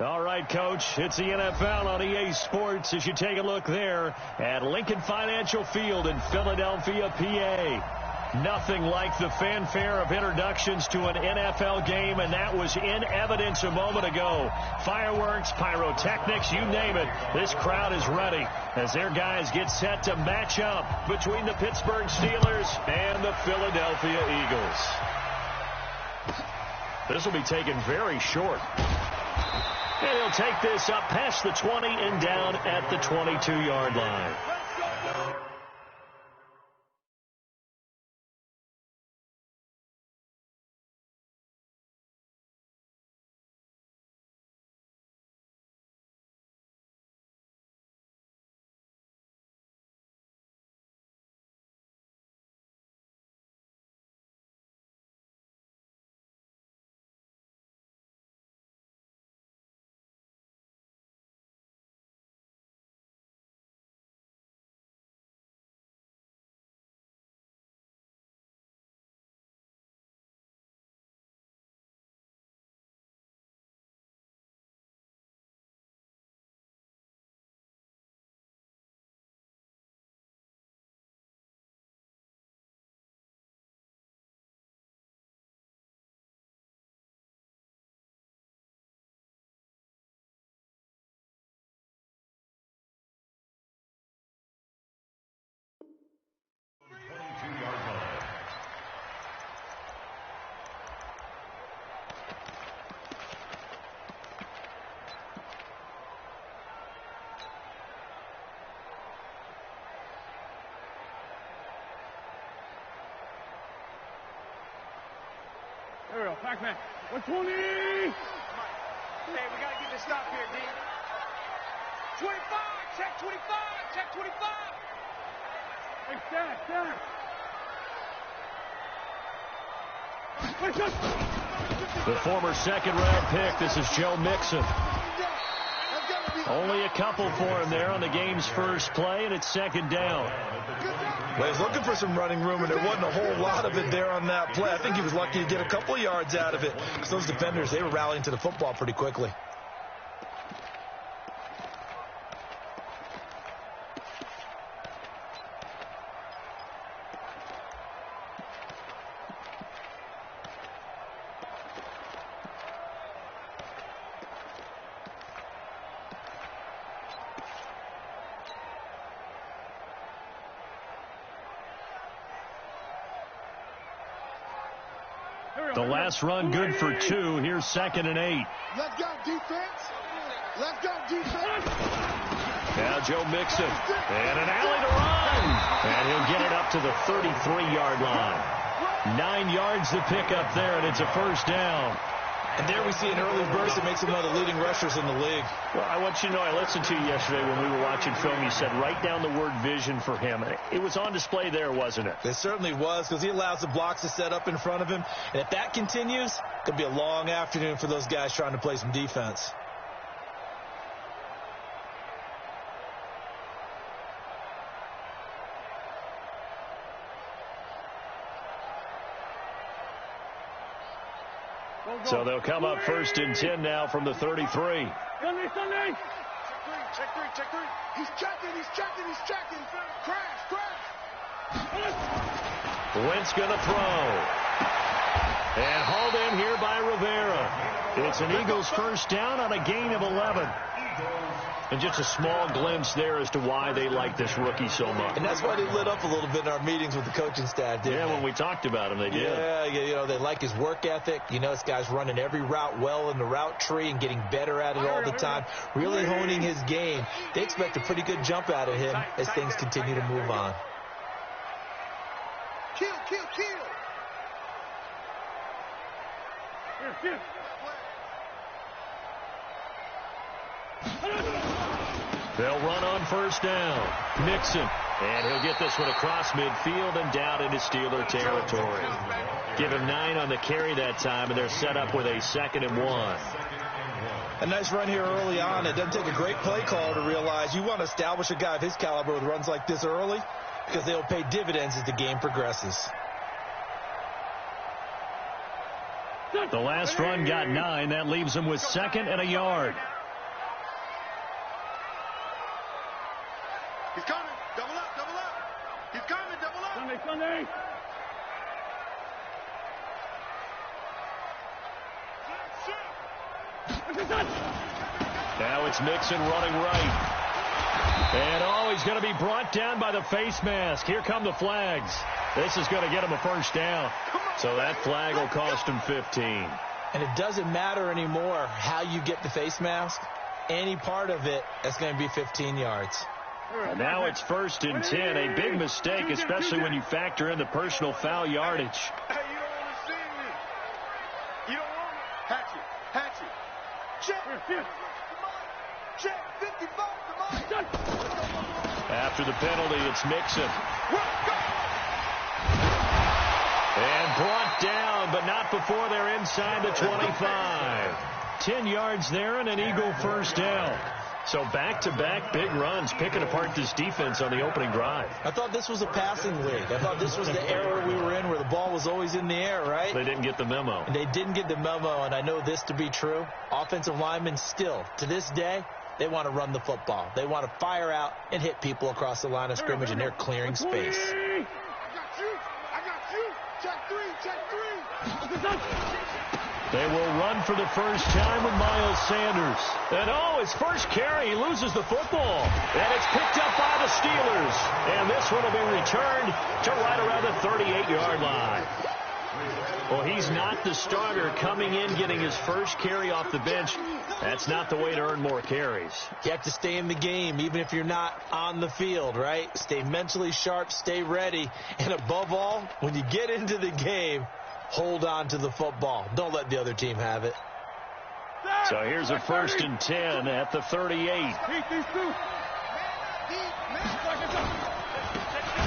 All right, Coach, it's the NFL on EA Sports as you take a look there at Lincoln Financial Field in Philadelphia, PA. Nothing like the fanfare of introductions to an NFL game, and that was in evidence a moment ago. Fireworks, pyrotechnics, you name it. This crowd is ready as their guys get set to match up between the Pittsburgh Steelers and the Philadelphia Eagles. This will be taken very short. And he'll take this up past the 20 and down at the 22-yard line. There we go, Pac-Man. 120! Hey, we gotta get this stop here, D. 25! Check 25! Check 25! Hey, stand! The former second-round pick, this is Joe Mixon. Only a couple for him there on the game's first play, and it's second down. Well, he's looking for some running room, and there wasn't a whole lot of it there on that play. I think he was lucky to get a couple of yards out of it because those defenders, they were rallying to the football pretty quickly. The last run good for 2. Here's 2nd and 8. Let's go, defense. Let's go, defense. Now Joe Mixon. And an alley to run. And he'll get it up to the 33-yard line. 9 yards to pick up there, and it's a first down. And there we see an early burst that makes him one of the leading rushers in the league. Well, I want you to know, I listened to you yesterday when we were watching film. You said write down the word vision for him. It was on display there, wasn't it? It certainly was, because he allows the blocks to set up in front of him. And if that continues, it could be a long afternoon for those guys trying to play some defense. So they'll come up 1st and 10 now from the 33. Sunday. Check three. He's checking. Crash. Wentz going to throw. And hauled in here by Rivera. It's an Eagles first down on a gain of 11. And just a small glimpse there as to why they like this rookie so much. And that's why they lit up a little bit in our meetings with the coaching staff, didn't they? When we talked about him, they did. Yeah, you know, they like his work ethic. You know, this guy's running every route well in the route tree and getting better at it all the time, really honing his game. They expect a pretty good jump out of him as things continue to move on. Kill. Here. They'll run on first down. Mixon. And he'll get this one across midfield and down into Steeler territory. Give him 9 on the carry that time, and they're set up with a 2nd and 1. A nice run here early on. It doesn't take a great play caller to realize you want to establish a guy of his caliber with runs like this early because they'll pay dividends as the game progresses. The last run got 9. That leaves him with 2nd and a yard. He's coming. Double up, double up. He's coming, double up. Sunday, Sunday. Now it's Mixon running right. And he's going to be brought down by the face mask. Here come the flags. This is going to get him a first down. So that flag will cost him 15. And it doesn't matter anymore how you get the face mask. Any part of it, that's going to be 15 yards. And now it's 1st and 10. A big mistake, especially when you factor in the personal foul yardage. Hey, you don't want to see me. You don't want it. Hatchet. Check. Check. 55. After the penalty, it's Mixon. And brought down, but not before they're inside the 25. 10 yards there and an Eagle first down. So back-to-back big runs, picking apart this defense on the opening drive. I thought this was a passing league. I thought this was the era we were in where the ball was always in the air, right? They didn't get the memo. They didn't get the memo, and I know this to be true. Offensive linemen still, to this day, they want to run the football. They want to fire out and hit people across the line of scrimmage, and they're clearing space. I got you. Check 3. They will run for the first time with Miles Sanders. And his first carry, he loses the football. And it's picked up by the Steelers. And this one will be returned to right around the 38-yard line. Well, he's not the starter coming in, getting his first carry off the bench. That's not the way to earn more carries. You have to stay in the game, even if you're not on the field, right? Stay mentally sharp, stay ready. And above all, when you get into the game, hold on to the football. Don't let the other team have it. So here's a 1st and 10 at the 38.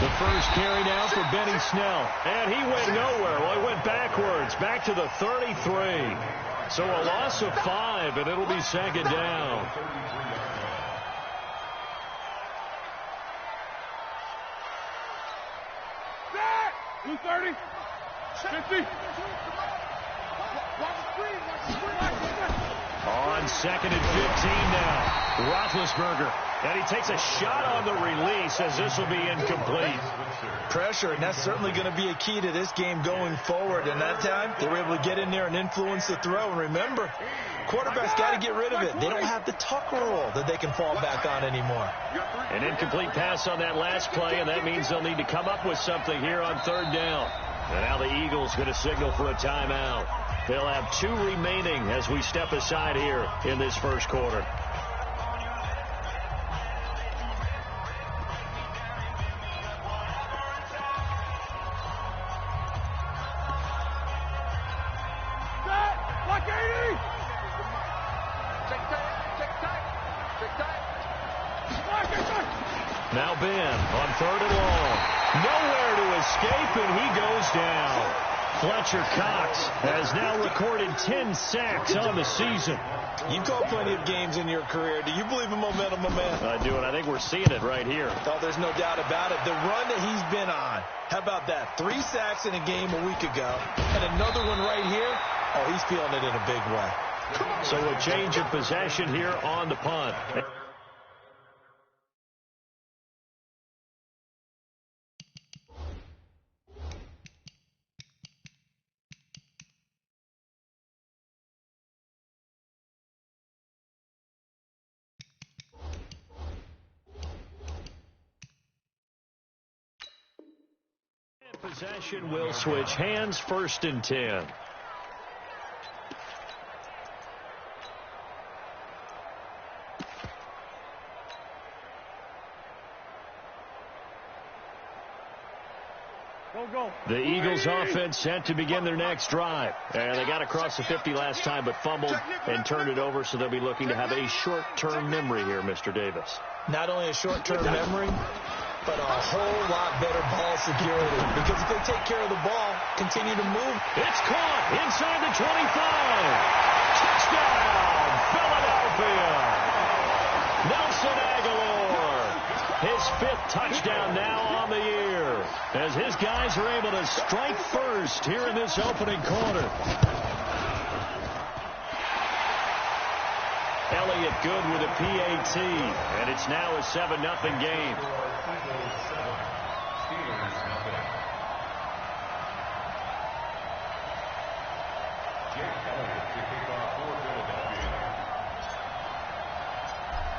The first carry now for Benny Snell. And he went nowhere. Well, he went backwards, back to the 33. So a loss of 5, and it'll be 2nd down. Blue 30. 50. On 2nd and 15 now. Roethlisberger. And he takes a shot on the release as this will be incomplete. Pressure, and that's certainly going to be a key to this game going forward. And that time, they were able to get in there and influence the throw. And remember, quarterbacks got to get rid of it. They don't have the tuck rule that they can fall back on anymore. An incomplete pass on that last play, and that means they'll need to come up with something here on 3rd down. And now the Eagles going to signal for a timeout. They'll have 2 remaining as we step aside here in this first quarter. Now Ben on 3rd and long. Nowhere to escape, and he goes down. Fletcher Cox has now recorded 10 sacks on the season. You've called plenty of games in your career. Do you believe in momentum, my man? I do, and I think we're seeing it right here. Oh, there's no doubt about it. The run that he's been on. How about that? 3 sacks in a game a week ago, and another one right here. Oh, he's feeling it in a big way. So a change of possession here on the punt. Possession will switch hands. 1st and 10. The Eagles offense set to begin their next drive. And they got across the 50 last time but fumbled and turned it over, so they'll be looking to have a short-term memory here, Mr. Davis. Not only a short-term memory, but a whole lot better ball security. Because if they take care of the ball, continue to move. It's caught inside the 25. Touchdown, Philadelphia. Nelson Aguilar. His 5th touchdown now on the year, as his guys are able to strike first here in this opening quarter. up good with a PAT, and it's now a 7-0 game.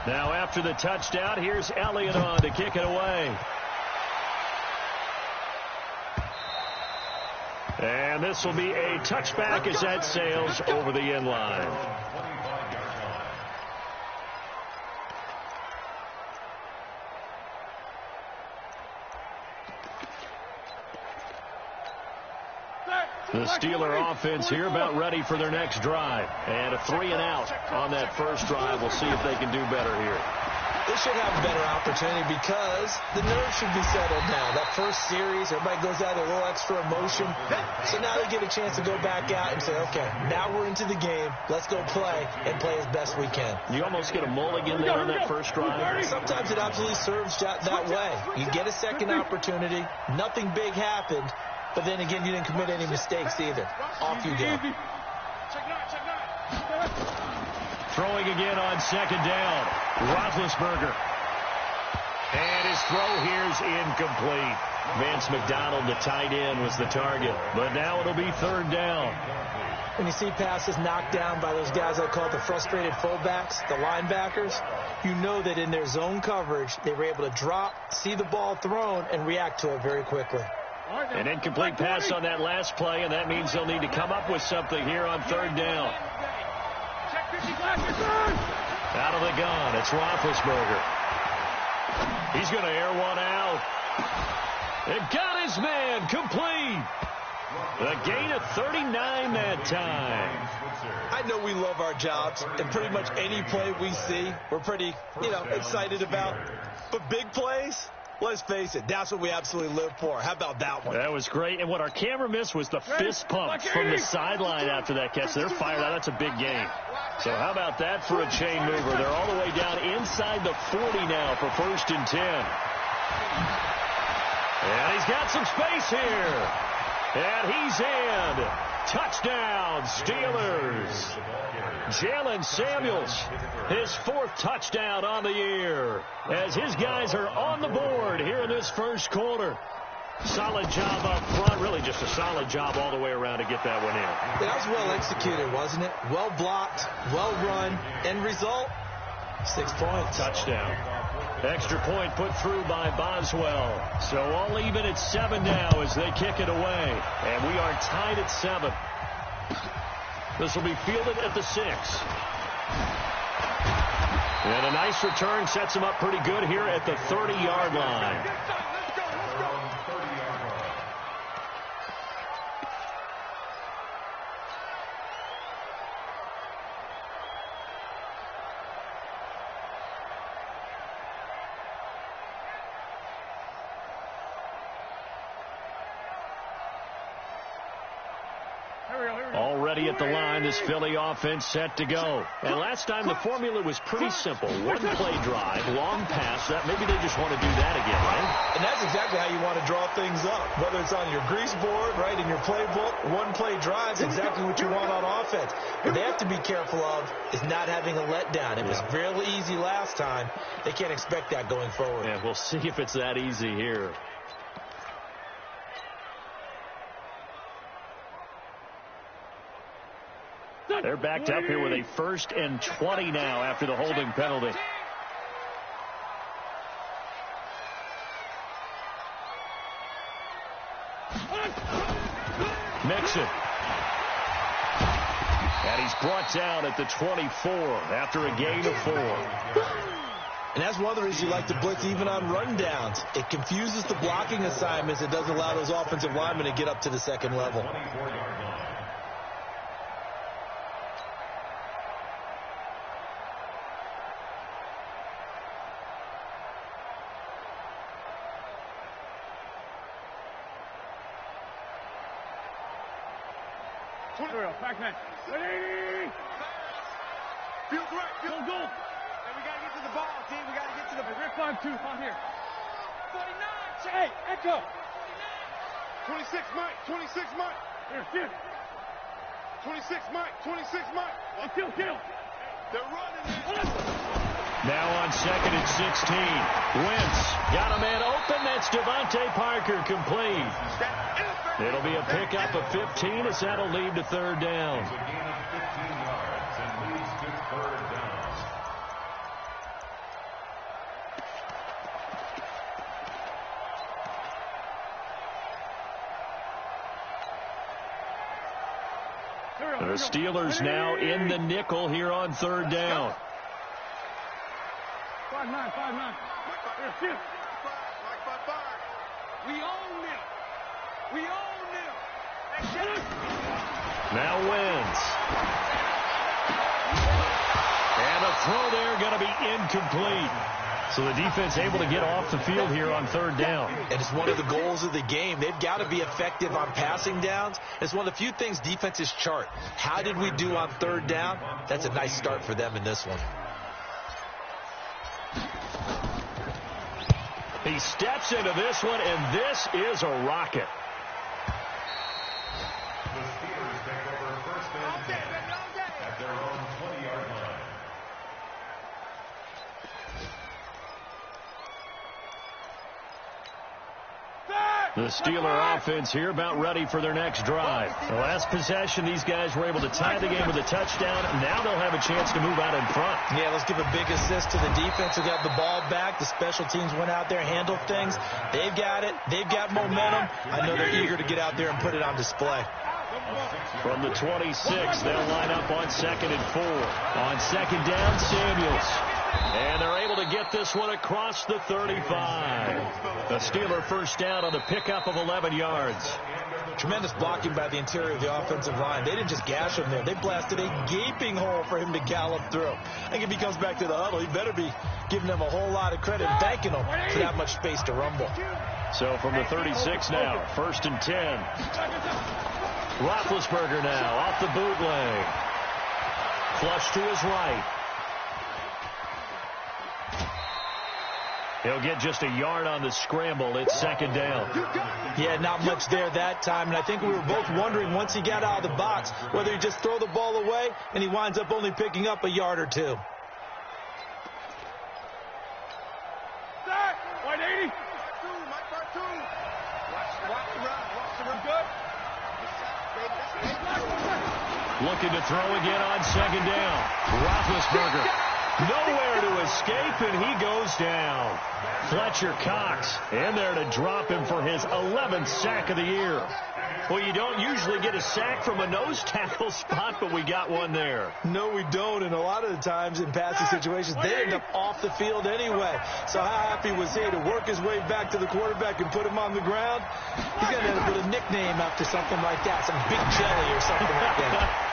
Now after the touchdown, here's Elliott on to kick it away. And this will be a touchback as that sails over the end line. The Steeler offense here about ready for their next drive. And a 3-and-out on that first drive. We'll see if they can do better here. They should have a better opportunity because the nerves should be settled now. That first series, everybody goes out with a little extra emotion. So now they get a chance to go back out and say, okay, now we're into the game. Let's go play and play as best we can. You almost get a mulligan there on that first drive. Sometimes it absolutely serves that way. You get a second opportunity. Nothing big happened. But then again, you didn't commit any mistakes either. Off you go. Throwing again on second down. Roethlisberger. And his throw here's incomplete. Vance McDonald, the tight end, was the target. But now it'll be third down. When you see passes knocked down by those guys I call the frustrated fullbacks, the linebackers, you know that in their zone coverage, they were able to drop, see the ball thrown, and react to it very quickly. An incomplete pass on that last play, and that means they'll need to come up with something here on third down. Out of the gun, it's Roethlisberger. He's going to air one out. It got his man complete. A gain of 39 that time. I know we love our jobs, and pretty much any play we see, we're pretty, excited about. But big plays, let's face it, that's what we absolutely live for. How about that one? That was great. And what our camera missed was the fist pumps from the sideline after that catch. They're fired out. That's a big game. So how about that for a chain mover? They're all the way down inside the 40 now for 1st and 10. And he's got some space here. And he's in. Touchdown, Steelers. Jalen Samuels, his 4th touchdown on the year, as his guys are on the board here in this first quarter. Solid job up front, really just a solid job all the way around to get that one in. That was well executed, wasn't it? Well blocked, well run. End result, 6 points. Touchdown. Extra point put through by Boswell. So all even at 7 now as they kick it away. And we are tied at 7. This will be fielded at the 6. And a nice return sets him up pretty good here at the 30-yard line. Already at the line, this Philly offense set to go. And last time the formula was pretty simple. One play drive, long pass. That maybe they just want to do that again, right? And that's exactly how you want to draw things up. Whether it's on your grease board, right, in your playbook, one play drive is exactly what you want on offense. What they have to be careful of is not having a letdown. It was fairly easy last time. They can't expect that going forward. Yeah, we'll see if it's that easy here. They're backed up here with a 1st and 20 now after the holding penalty. Mixon. And he's brought down at the 24 after a gain of 4. And that's one of the reasons you like to blitz even on rundowns. It confuses the blocking assignments. It doesn't allow those offensive linemen to get up to the second level. Back man. Ready? Field right. Field goal. And we got to get to the ball, D. We got to get to the ball. Rip on 2. On here. 49. Hey, Echo. 26, Mike. 26, Mike. Here, 26, Mike. 26, Mike. Kill. Now on second and 16. Wentz got a man open. That's Devontae Parker, complete. It'll be a pickup of 15 as that'll lead to third down. It's a gain of 15 yards and leads to third down. The Steelers now in the nickel here on third down. 5-9, 5-9. Here, we own them. We own them. Now Wentz. And a throw there going to be incomplete. So the defense able to get off the field here on third down. And it's one of the goals of the game. They've got to be effective on passing downs. It's one of the few things defenses chart. How did we do on third down? That's a nice start for them in this one. He steps into this one, and this is a rocket. The Steelers take over first and 10 at their own 20-yard line. The Steeler offense here about ready for their next drive. The last possession, these guys were able to tie the game with a touchdown. Now they'll have a chance to move out in front. Yeah, let's give a big assist to the defense. They got the ball back. The special teams went out there, handled things. They've got it. They've got momentum. I know they're eager to get out there and put it on display. From the 26, they'll line up on second and 4. On second down, Samuels. And they're able to get this one across the 35. The Steeler first down on the pickup of 11 yards. Tremendous blocking by the interior of the offensive line. They didn't just gash him there. They blasted a gaping hole for him to gallop through. I think if he comes back to the huddle, he better be giving them a whole lot of credit and thanking them for that much space to rumble. So from the 36 now, first and 10. Roethlisberger now off the bootleg. Flush to his right. He'll get just a yard on the scramble. It's second down. Yeah, not much there that time. And I think we were both wondering once he got out of the box whether he just throw the ball away and he winds up only picking up a yard or two. White 80. Looking to throw again on second down. Roethlisberger. Nowhere to escape, and he goes down. Fletcher Cox in there to drop him for his 11th sack of the year. Well, you don't usually get a sack from a nose tackle spot, but we got one there. No, we don't, and a lot of the times in passing situations, they end up off the field anyway. So how happy was he to work his way back to the quarterback and put him on the ground? He's going to end up with a nickname after something like that, some Big Jelly or something like that.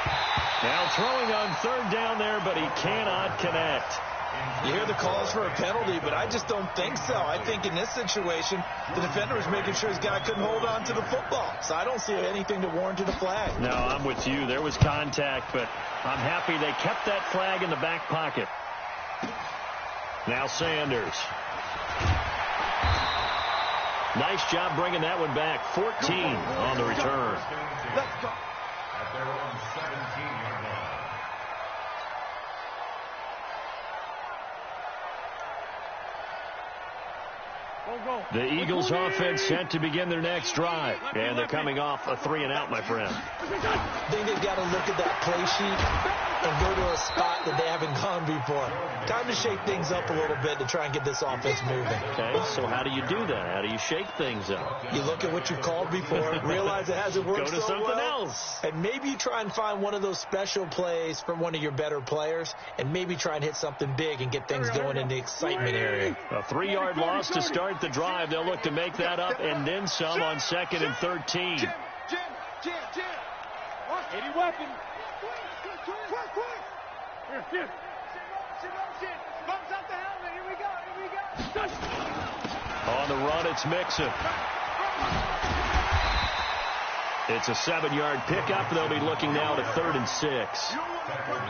Now throwing on third down there, but he cannot connect. You hear the calls for a penalty, but I just don't think so. I think in this situation, the defender was making sure his guy couldn't hold on to the football. So I don't see anything that warranted a flag. No, I'm with you. There was contact, but I'm happy they kept that flag in the back pocket. Now Sanders. Nice job bringing that one back. 14 on the return. Let's go. At their own 17-yard line. The Eagles offense set to begin their next drive. And they're coming off a 3-and-out, my friend. I think they've got to look at that play sheet and go to a spot that they haven't gone before. Time to shake things up a little bit to try and get this offense moving. Okay, so how do you do that? How do you shake things up? You look at what you've called before, realize it hasn't worked Go to so something well, else. and maybe you try and find one of those special plays from one of your better players, and maybe try and hit something big and get things going in the excitement area. A 3-yard loss to start the drive. They'll look to make that up and then some on second and 13. Jim. 80 weapon. Here. Bumps out the helmet. Here we go. On the run, it's Mixon. It's a 7-yard pickup. They'll be looking now to 3rd and 6.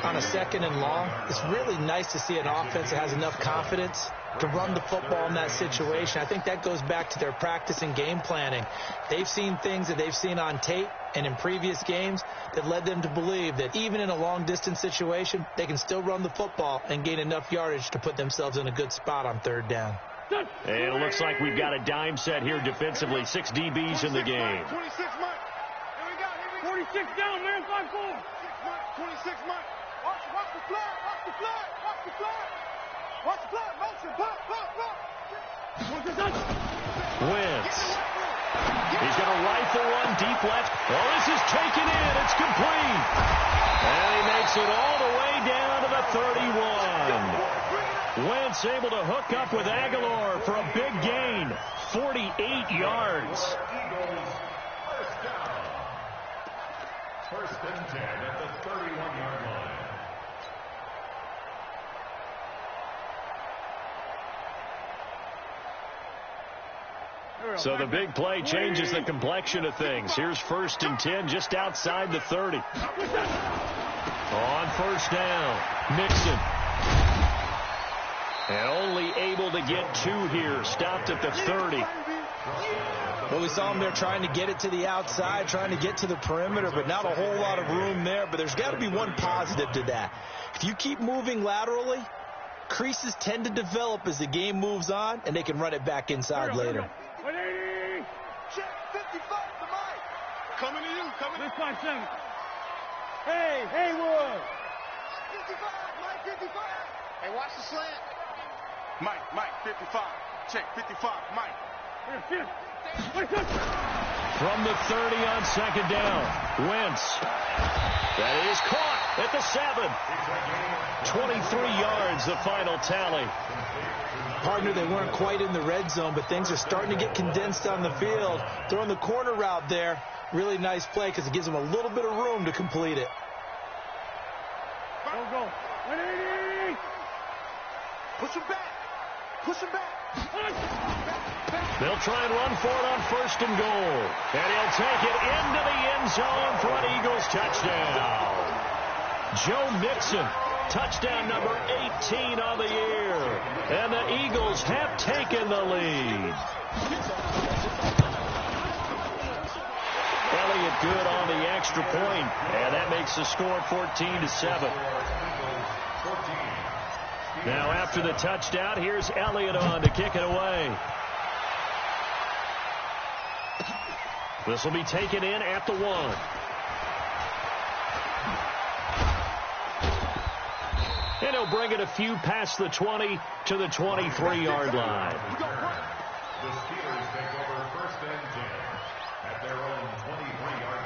On a second and long, it's really nice to see an offense that has enough confidence to run the football in that situation. I think that goes back to their practice and game planning. They've seen things that they've seen on tape and in previous games that led them to believe that even in a long-distance situation, they can still run the football and gain enough yardage to put themselves in a good spot on third down. And it looks like we've got a dime set here defensively. 6 DBs in the game. 26 months. Here we go. 46 down, man. 5-4. 26 months. Watch the flood. Watch the flood. Watch the flood. Watch the flood. Motion. Pop. Wentz. He's going to rifle one deep left. Oh, this is taken in. It's complete. And he makes it all the way down to the 31. Wentz able to hook up with Aguilar for a big gain. 48 yards. First and 10 at the 31-yard line. So the big play changes the complexion of things. Here's first and 10 just outside the 30. On first down, Mixon. And only able to get 2 here. Stopped at the 30. Well, we saw him there trying to get it to the outside, trying to get to the perimeter, but not a whole lot of room there. But there's got to be one positive to that. If you keep moving laterally, creases tend to develop as the game moves on, and they can run it back inside later. 180. Check 55 to Mike. Coming to you. Coming to 5-7. Hey, Haywood. 55. Mike, 55. Hey, watch the slant. Mike, 55. Check 55. Mike. From the 30 on second down, Wentz. That is caught at the 7. 23 yards, the final tally. Partner, they weren't quite in the red zone, but things are starting to get condensed on the field. Throwing the corner route there, really nice play because it gives them a little bit of room to complete it. Go. 180. Push him back. They'll try and run for it on first and goal. And he'll take it into the end zone for an Eagles touchdown. Joe Mixon, touchdown number 18 on the year. And the Eagles have taken the lead. Elliott good on the extra point, and that makes the score 14-7. Now after the touchdown, here's Elliott on to kick it away. This will be taken in at the 1. And he'll bring it a few past the 20 to the 23-yard line. The Steelers take over first and 10 at their own 23-yard line.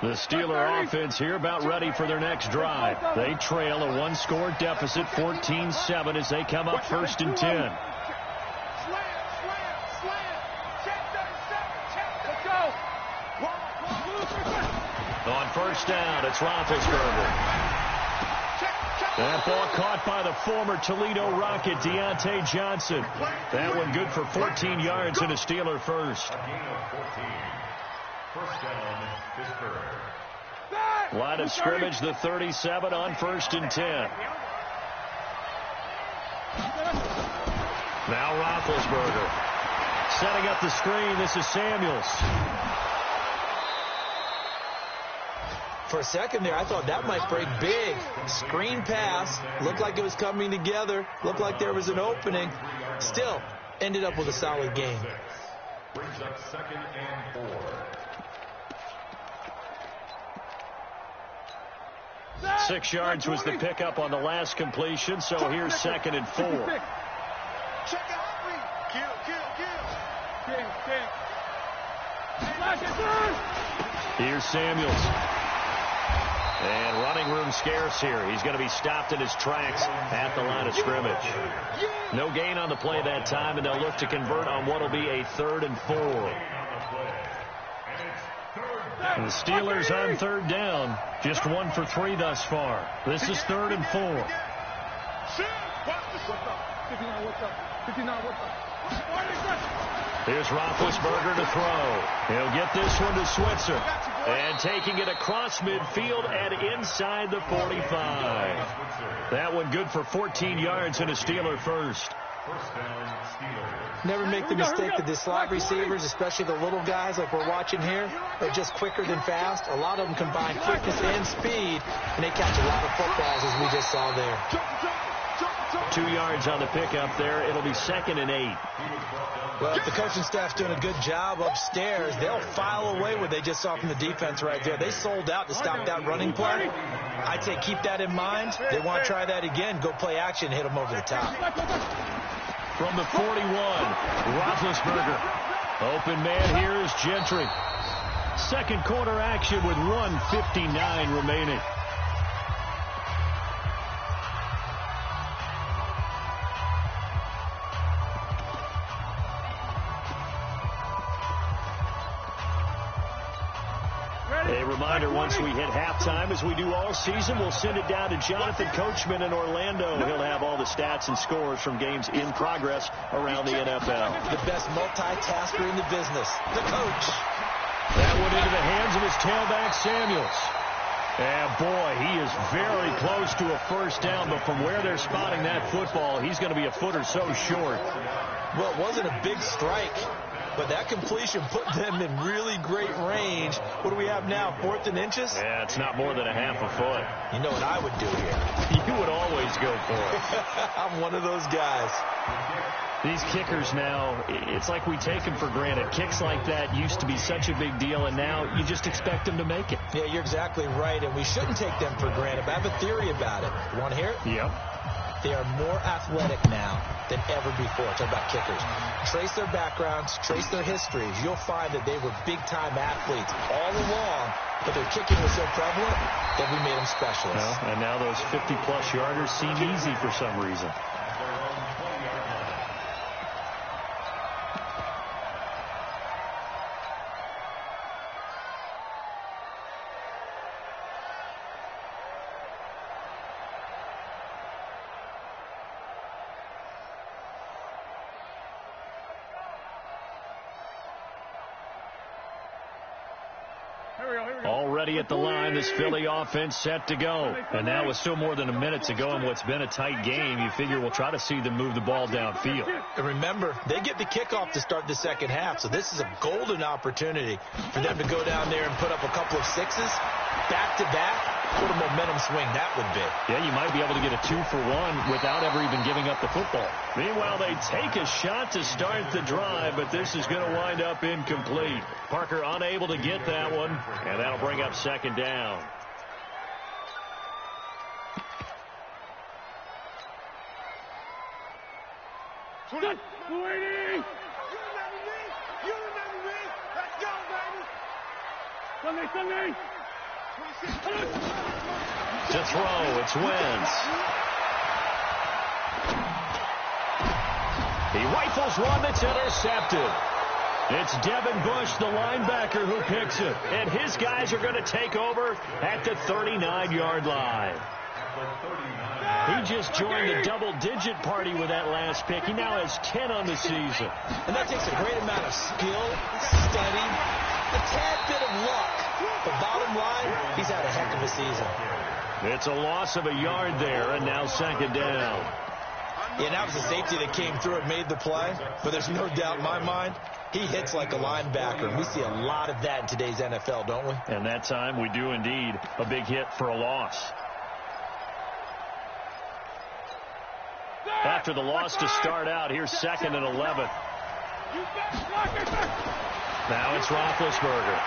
The Steeler offense here about ready for their next drive. They trail a 1-score deficit, 14-7, as they come up first and 10. On first down, it's Roethlisberger. That ball caught by the former Toledo Rocket, Deontay Johnson. That one good for 14 yards and a Steeler first. A gain of 14. First down, Pittsburgh. Line of scrimmage, the 37 on first and 10. Now Roethlisberger. Setting up the screen, this is Samuels. For a second there, I thought that might break big. Screen pass. Looked like it was coming together. Looked like there was an opening. Still, ended up with a solid game. Brings up second and 4. 6 yards was the pickup on the last completion, so here's second and 4. Check it out. Kill. Here's Samuels. And running room scarce here. He's going to be stopped in his tracks at the line of scrimmage. No gain on the play that time, and they'll look to convert on what will be a 3rd and 4. And the Steelers on third down, just 1 for 3 thus far. This is 3rd and 4. Here's Roethlisberger to throw. He'll get this one to Switzer. And taking it across midfield and inside the 45. That one good for 14 yards and a Steeler first. First down, Steelers. Never make the mistake that the slot receivers, especially the little guys like we're watching here, are just quicker than fast. A lot of them combine quickness and speed, and they catch a lot of footballs, as we just saw there. 2 yards on the pickup there. It'll be 2nd and 8. Well, if the coaching staff's doing a good job upstairs, they'll file away what they just saw from the defense right there. They sold out to stop that running play. I'd say keep that in mind. They want to try that again. Go play action and hit them over the top. From the 41, Roethlisberger. Open man here is Gentry. Second quarter action with 1:59 remaining. A reminder, once we hit halftime, as we do all season, we'll send it down to Jonathan Coachman in Orlando. He'll have all the stats and scores from games in progress around the NFL. The best multitasker in the business, the coach. That one into the hands of his tailback, Samuels. And boy, he is very close to a first down, but from where they're spotting that football, he's going to be a foot or so short. Well, it wasn't a big strike, but that completion put them in really great range. What do we have now, 4th and inches? Yeah, it's not more than a half a foot. You know what I would do here? You would always go for it. I'm one of those guys. These kickers now, it's like we take them for granted. Kicks like that used to be such a big deal, and now you just expect them to make it. Yeah, you're exactly right, and we shouldn't take them for granted. But I have a theory about it. You want to hear it? Yep. They are more athletic now than ever before. Talk about kickers. Trace their backgrounds, trace their histories. You'll find that they were big-time athletes all along, but their kicking was so prevalent that we made them specialists. Well, and now those 50-plus yarders seem easy for some reason. Already at the line, this Philly offense set to go. And now with still more than a minute to go in what's been a tight game, you figure we'll try to see them move the ball downfield. And remember, they get the kickoff to start the second half, so this is a golden opportunity for them to go down there and put up a couple of sixes back-to-back. What a momentum swing that would be. Yeah, you might be able to get a 2-for-1 without ever even giving up the football. Meanwhile, they take a shot to start the drive, but this is going to wind up incomplete. Parker unable to get that one, and that'll bring up 2nd down. You remember me. Let's go, baby. Sunday. To throw, it's Wentz. He rifles one that's intercepted. It's Devin Bush, the linebacker, who picks it. And his guys are going to take over at the 39-yard line. He just joined the double-digit party with that last pick. He now has 10 on the season. And that takes a great amount of skill, study, a tad bit of luck. But bottom line, he's had a heck of a season. It's a loss of a yard there, and now 2nd down. Yeah, that was the safety that came through and made the play. But there's no doubt in my mind, he hits like a linebacker. We see a lot of that in today's NFL, don't we? And that time we do indeed. A big hit for a loss. After the loss to start out, here's 2nd and 11. Now it's Roethlisberger.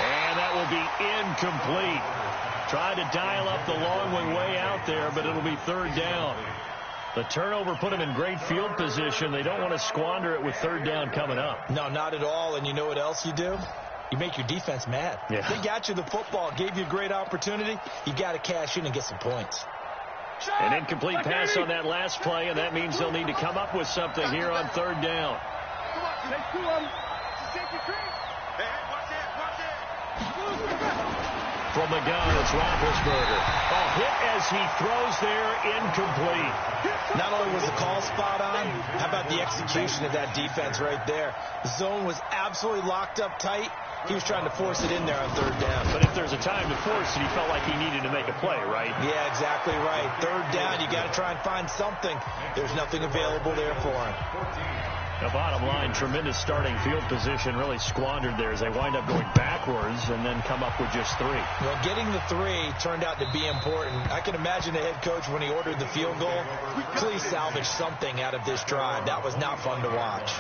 And that will be incomplete. Tried to dial up the long one way out there, but it'll be 3rd down. The turnover put them in great field position. They don't want to squander it with 3rd down coming up. No, not at all. And you know what else you do? You make your defense mad. Yeah. They got you the football, gave you a great opportunity. You got to cash in and get some points. An incomplete pass on that last play, and that means they'll need to come up with something here on 3rd down. Come on, take 2 of them. Take your cream. Hey, watch it. From the gun, it's Roethlisberger. A hit as he throws there, incomplete. Not only was the call spot on, how about the execution of that defense right there? The zone was absolutely locked up tight. He was trying to force it in there on third down. But if there's a time to force it, he felt like he needed to make a play, right? Yeah, exactly right. Third down, you got to try and find something. There's nothing available there for him. The bottom line, tremendous starting field position, really squandered there as they wind up going backwards and then come up with just 3. Well, getting the 3 turned out to be important. I can imagine the head coach, when he ordered the field goal, please salvage something out of this drive. That was not fun to watch.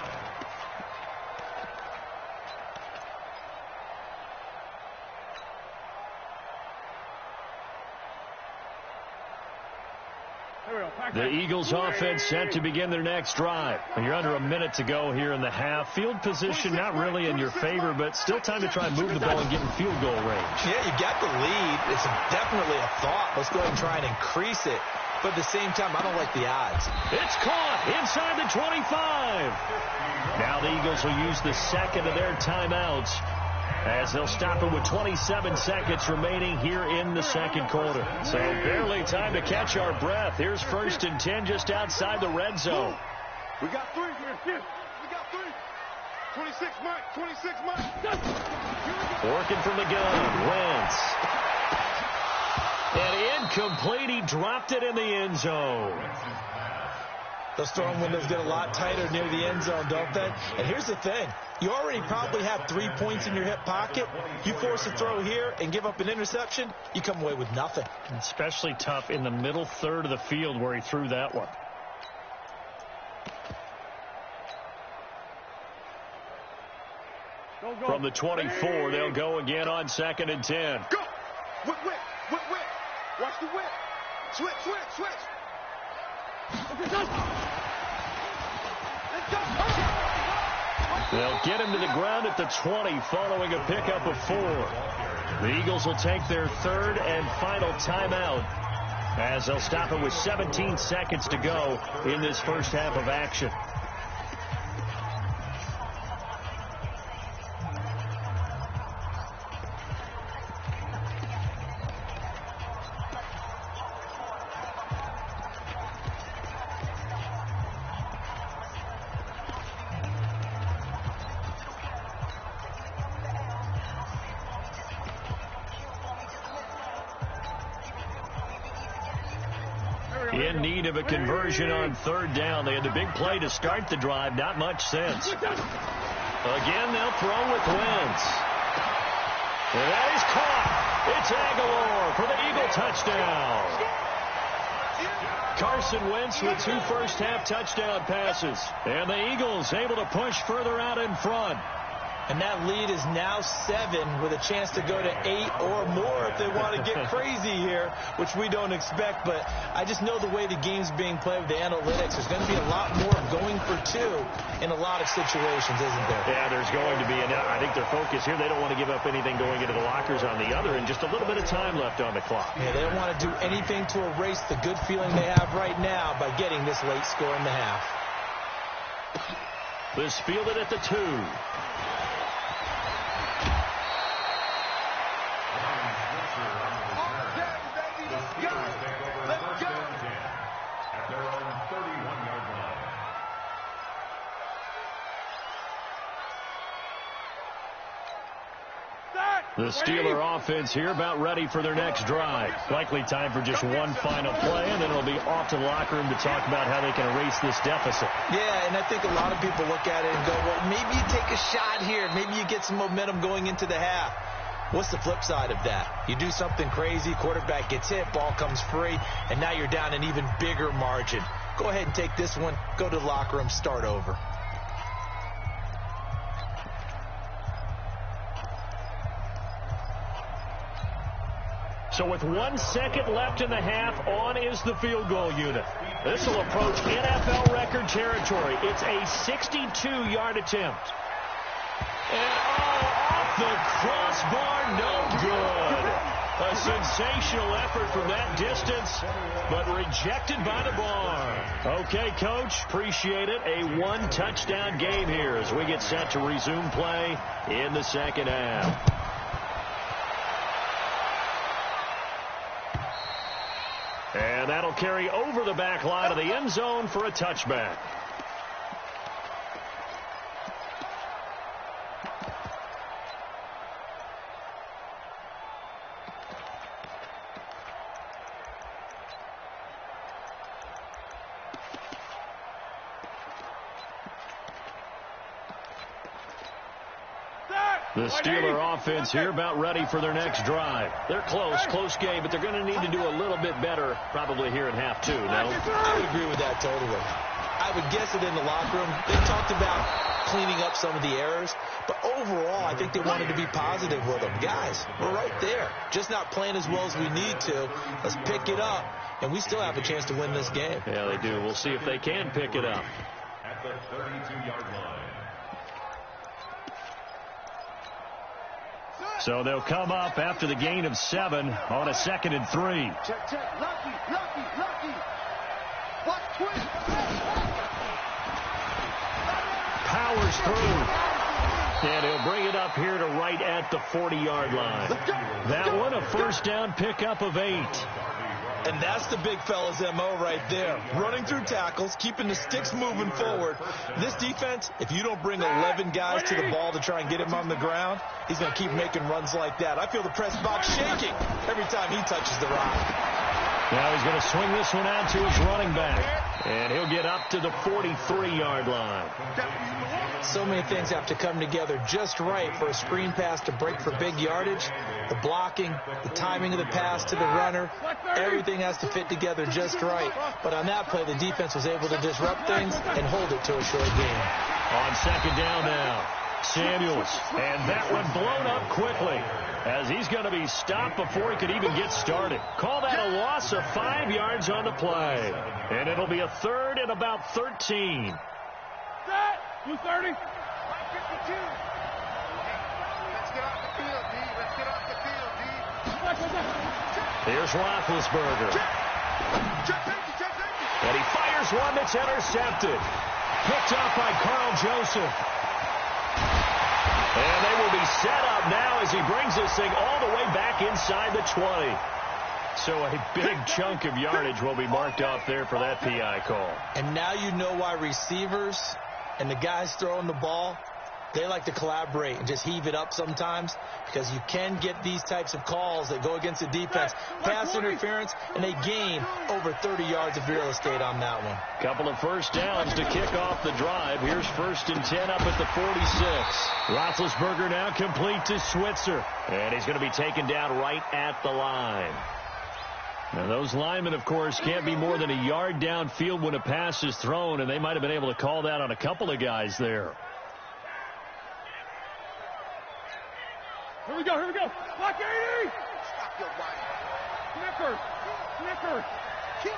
The Eagles offense set to begin their next drive. You're under a minute to go here in the half. Field position not really in your favor, but still time to try and move the ball and get in field goal range. Yeah, you got the lead. It's definitely a thought. Let's go ahead and try and increase it. But at the same time, I don't like the odds. It's caught inside the 25. Now the Eagles will use the second of their timeouts as they'll stop it with 27 seconds remaining here in the second quarter. So barely time to catch our breath. Here's 1st and 10 just outside the red zone. We got 3 here. We got 3. 26, Mike. 26, Mike. Working from the gun. Wentz. And incomplete. He dropped it in the end zone. Those throwing windows get a lot tighter near the end zone, don't they? And here's the thing. You already probably have 3 points in your hip pocket. You force a throw here and give up an interception, you come away with nothing. Especially tough in the middle third of the field where he threw that one. From the 24, they'll go again on 2nd and 10. Go! Whip. Watch the whip. Switch. They'll get him to the ground at the 20 following a pickup of 4. The Eagles will take their 3rd and final timeout as they'll stop it with 17 seconds to go in this first half of action. In need of a conversion on 3rd down. They had the big play to start the drive. Not much sense. Again, they'll throw with Wentz. And that is caught. It's Aguilar for the Eagle touchdown. Carson Wentz with 2 first-half touchdown passes. And the Eagles able to push further out in front. And that lead is now 7 with a chance to go to 8 or more if they want to get crazy here, which we don't expect. But I just know the way the game's being played with the analytics, there's going to be a lot more going for 2 in a lot of situations, isn't there? Yeah, there's going to be. And I think their focus here, they don't want to give up anything going into the lockers on the other, and just a little bit of time left on the clock. Yeah, they don't want to do anything to erase the good feeling they have right now by getting this late score in the half. This fielded at the 2. The Steeler offense here about ready for their next drive. Likely time for just one final play, and then it'll be off to the locker room to talk about how they can erase this deficit. Yeah, and I think a lot of people look at it and go, well, maybe you take a shot here. Maybe you get some momentum going into the half. What's the flip side of that? You do something crazy, quarterback gets hit, ball comes free, and now you're down an even bigger margin. Go ahead and take this one, go to the locker room, start over. So with 1 second left in the half, on is the field goal unit. This will approach NFL record territory. It's a 62-yard attempt. And off the crossbar, no good. A sensational effort from that distance, but rejected by the bar. Okay, Coach, appreciate it. A 1-touchdown game here as we get set to resume play in the second half. And that'll carry over the back line of the end zone for a touchback. The Steeler offense here about ready for their next drive. They're close game, but they're going to need to do a little bit better probably here in half two, no? I would agree with that totally. I would guess it in the locker room. They talked about cleaning up some of the errors, but overall, I think they wanted to be positive with them. Guys, we're right there. Just not playing as well as we need to. Let's pick it up, and we still have a chance to win this game. Yeah, they do. We'll see if they can pick it up. At the 32-yard line. So they'll come up after the gain of 7 on a 2nd and 3. Check. Lucky. Watch quick. Powers through. And he'll bring it up here to right at the 40-yard line. That one, a first down pickup of 8. And that's the big fella's MO right there. Running through tackles, keeping the sticks moving forward. This defense, if you don't bring 11 guys to the ball to try and get him on the ground, he's going to keep making runs like that. I feel the press box shaking every time he touches the rock. Now he's going to swing this one out to his running back. And he'll get up to the 43-yard line. So many things have to come together just right for a screen pass to break for big yardage. The blocking, the timing of the pass to the runner, everything has to fit together just right. But on that play, the defense was able to disrupt things and hold it to a short game. On 2nd down now, Samuels. And that one blown up quickly as he's going to be stopped before he could even get started. Call that a loss of 5 yards on the play. And it'll be a 3rd and about 13. Set. 230. 52. Let's get off the field, D. Let's get off the field, D. Here's Roethlisberger. Check. And he fires one that's intercepted. Picked off by Carl Joseph. And they will be set up now as he brings this thing all the way back inside the 20. So a big chunk of yardage will be marked off there for that PI call. And now you know why receivers and the guys throwing the ball, they like to collaborate and just heave it up sometimes, because you can get these types of calls that go against the defense. Pass interference, and they gain over 30 yards of real estate on that one. Couple of first downs to kick off the drive. Here's 1st and 10 up at the 46. Roethlisberger now complete to Switzer. And he's going to be taken down right at the line. Now, those linemen, of course, can't be more than a yard downfield when a pass is thrown, and they might have been able to call that on a couple of guys there. Here we go. Block 80. Stop your body. Snicker. Kill.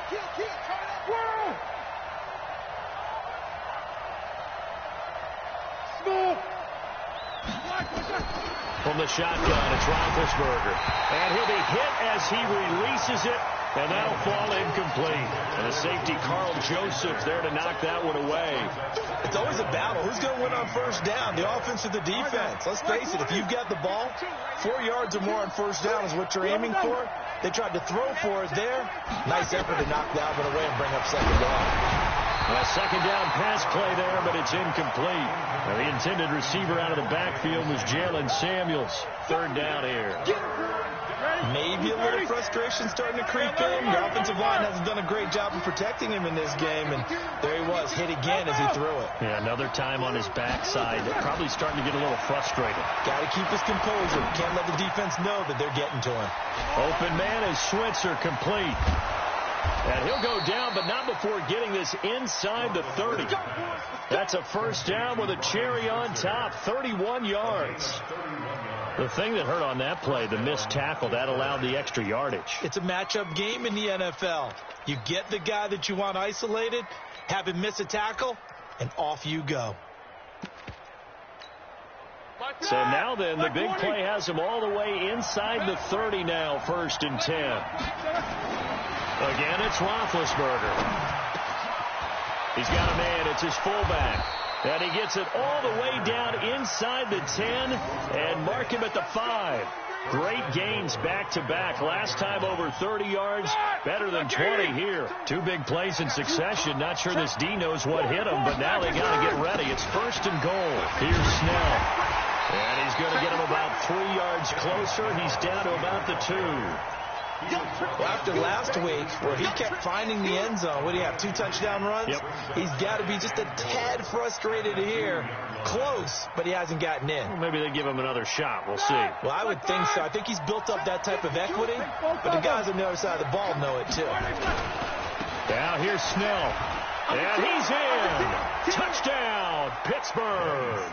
Turn up. Whoa. Small. From the shotgun, it's Roethlisberger. And he'll be hit as he releases it, and that'll fall incomplete. And the safety, Carl Joseph, there to knock that one away. It's always a battle. Who's going to win on first down, the offense or the defense? Let's face it, if you've got the ball, 4 yards or more on first down is what you're aiming for. They tried to throw for it there. Nice effort to knock that one away and bring up 2nd down. A 2nd down pass play there, but it's incomplete. Now, the intended receiver out of the backfield was Jalen Samuels. 3rd down here. Maybe a little frustration starting to creep in. The offensive line hasn't done a great job of protecting him in this game, and there he was, hit again as he threw it. Yeah, another time on his backside. Probably starting to get a little frustrated. Got to keep his composure. Can't let the defense know that they're getting to him. Open man is Switzer, complete. And he'll go down, but not before getting this inside the 30. That's a first down with a cherry on top, 31 yards. The thing that hurt on that play, the missed tackle, that allowed the extra yardage. It's a matchup game in the NFL. You get the guy that you want isolated, have him miss a tackle, and off you go. So now then, the big play has him all the way inside the 30 now, 1st and 10. Again, it's Roethlisberger. He's got a man. It's his fullback. And he gets it all the way down inside the 10 and mark him at the 5. Great gains back-to-back. Last time over 30 yards, better than 20 here. Two big plays in succession. Not sure this D knows what hit him, but now they got to get ready. It's 1st and goal. Here's Snell. And he's going to get him about 3 yards closer. He's down to about the 2. Well, after last week, where he kept finding the end zone, what do you have, 2 touchdown runs? Yep. He's got to be just a tad frustrated here. Close, but he hasn't gotten in. Well, maybe they give him another shot. We'll see. Well, I would think so. I think he's built up that type of equity, but the guys on the other side of the ball know it, too. Now here's Snell. And he's in. Touchdown, Pittsburgh.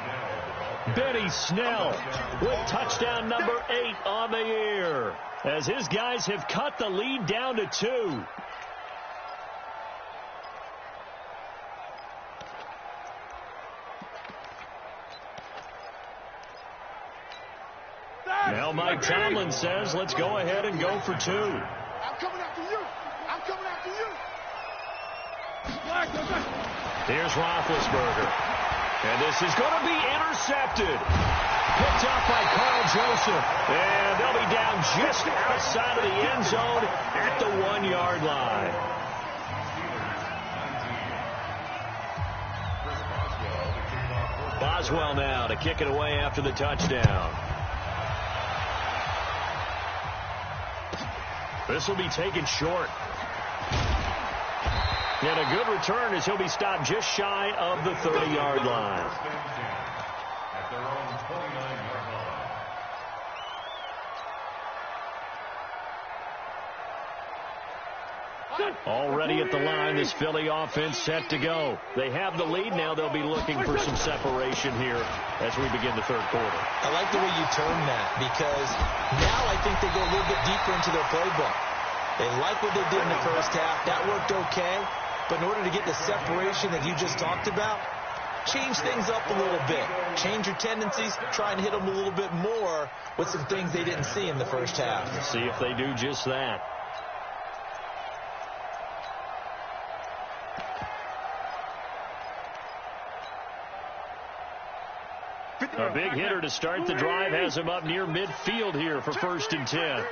Benny Snell with touchdown number 8 on the year, as his guys have cut the lead down to 2. Now Mike Tomlin says, let's go ahead and go for 2. I'm coming after you. I'm coming after you. Here's Roethlisberger. And this is going to be intercepted. Picked up by Carl Joseph. And they'll be down just outside of the end zone at the 1-yard line. Boswell now to kick it away after the touchdown. This will be taken short. And a good return as he'll be stopped just shy of the 30-yard line. At their own 29-yard line. Already at the line, this Philly offense set to go. They have the lead now. They'll be looking for some separation here as we begin the 3rd quarter. I like the way you term that, because now I think they go a little bit deeper into their playbook. They like what they did in the first half. That worked okay. But in order to get the separation that you just talked about, change things up a little bit. Change your tendencies. Try and hit them a little bit more with some things they didn't see in the first half. See if they do just that. A big hitter to start the drive has him up near midfield here for 1st and 10. Slam,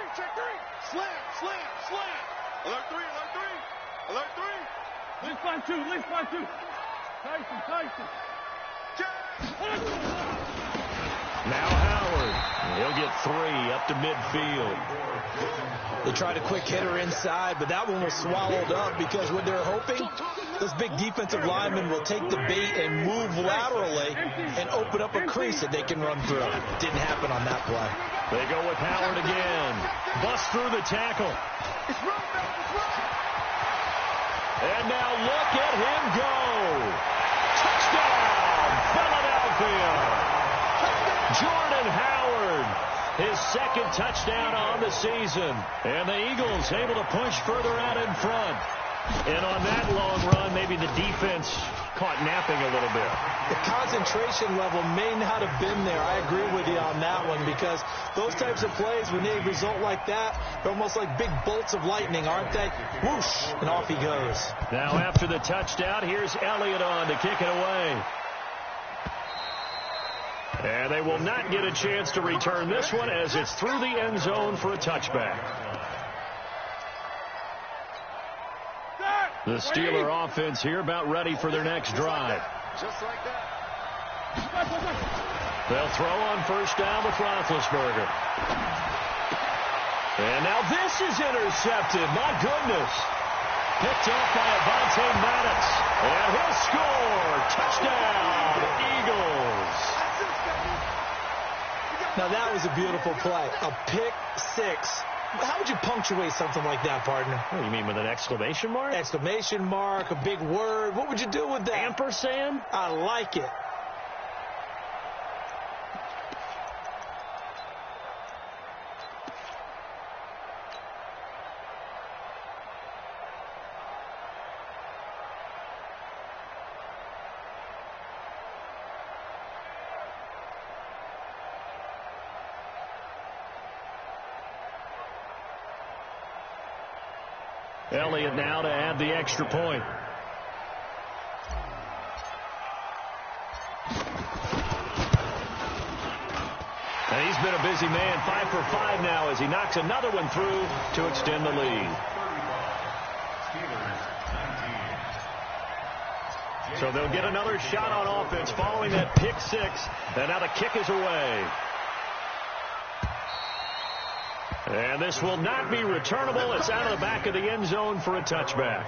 slam, slam. Alert 3, alert 3. Alert 3. Leaf by 2, leaf by 2. Tyson. Now Howard. He'll get 3 up to midfield. They tried a quick hitter inside, but that one was swallowed up because what they're hoping, this big defensive lineman will take the bait and move laterally and open up a crease that they can run through. Didn't happen on that play. They go with Howard again. Bust through the tackle. And now look at him go. Touchdown, Philadelphia. Jordan Howard, his 2nd touchdown on the season. And the Eagles able to push further out in front. And on that long run, maybe the defense caught napping a little bit. The concentration level may not have been there. I agree with you on that one, because those types of plays, when they result like that, they're almost like big bolts of lightning, aren't they? Whoosh, and off he goes. Now after the touchdown, here's Elliott on to kick it away. And they will not get a chance to return this one as it's through the end zone for a touchback. The Steeler offense here about ready for their next drive. Just like that. They'll throw on 1st down with Roethlisberger. And now this is intercepted. My goodness. Picked off by Avonte Maddox. And he'll score. Touchdown, Eagles. Now that was a beautiful play. A pick 6. How would you punctuate something like that, partner? What do you mean, with an exclamation mark? Exclamation mark, a big word. What would you do with that? Ampersand? I like it. Elliott now to add the extra point. And he's been a busy man 5 for 5 now as he knocks another one through to extend the lead. So they'll get another shot on offense following that pick six. And now the kick is away. And this will not be returnable. It's out of the back of the end zone for a touchback.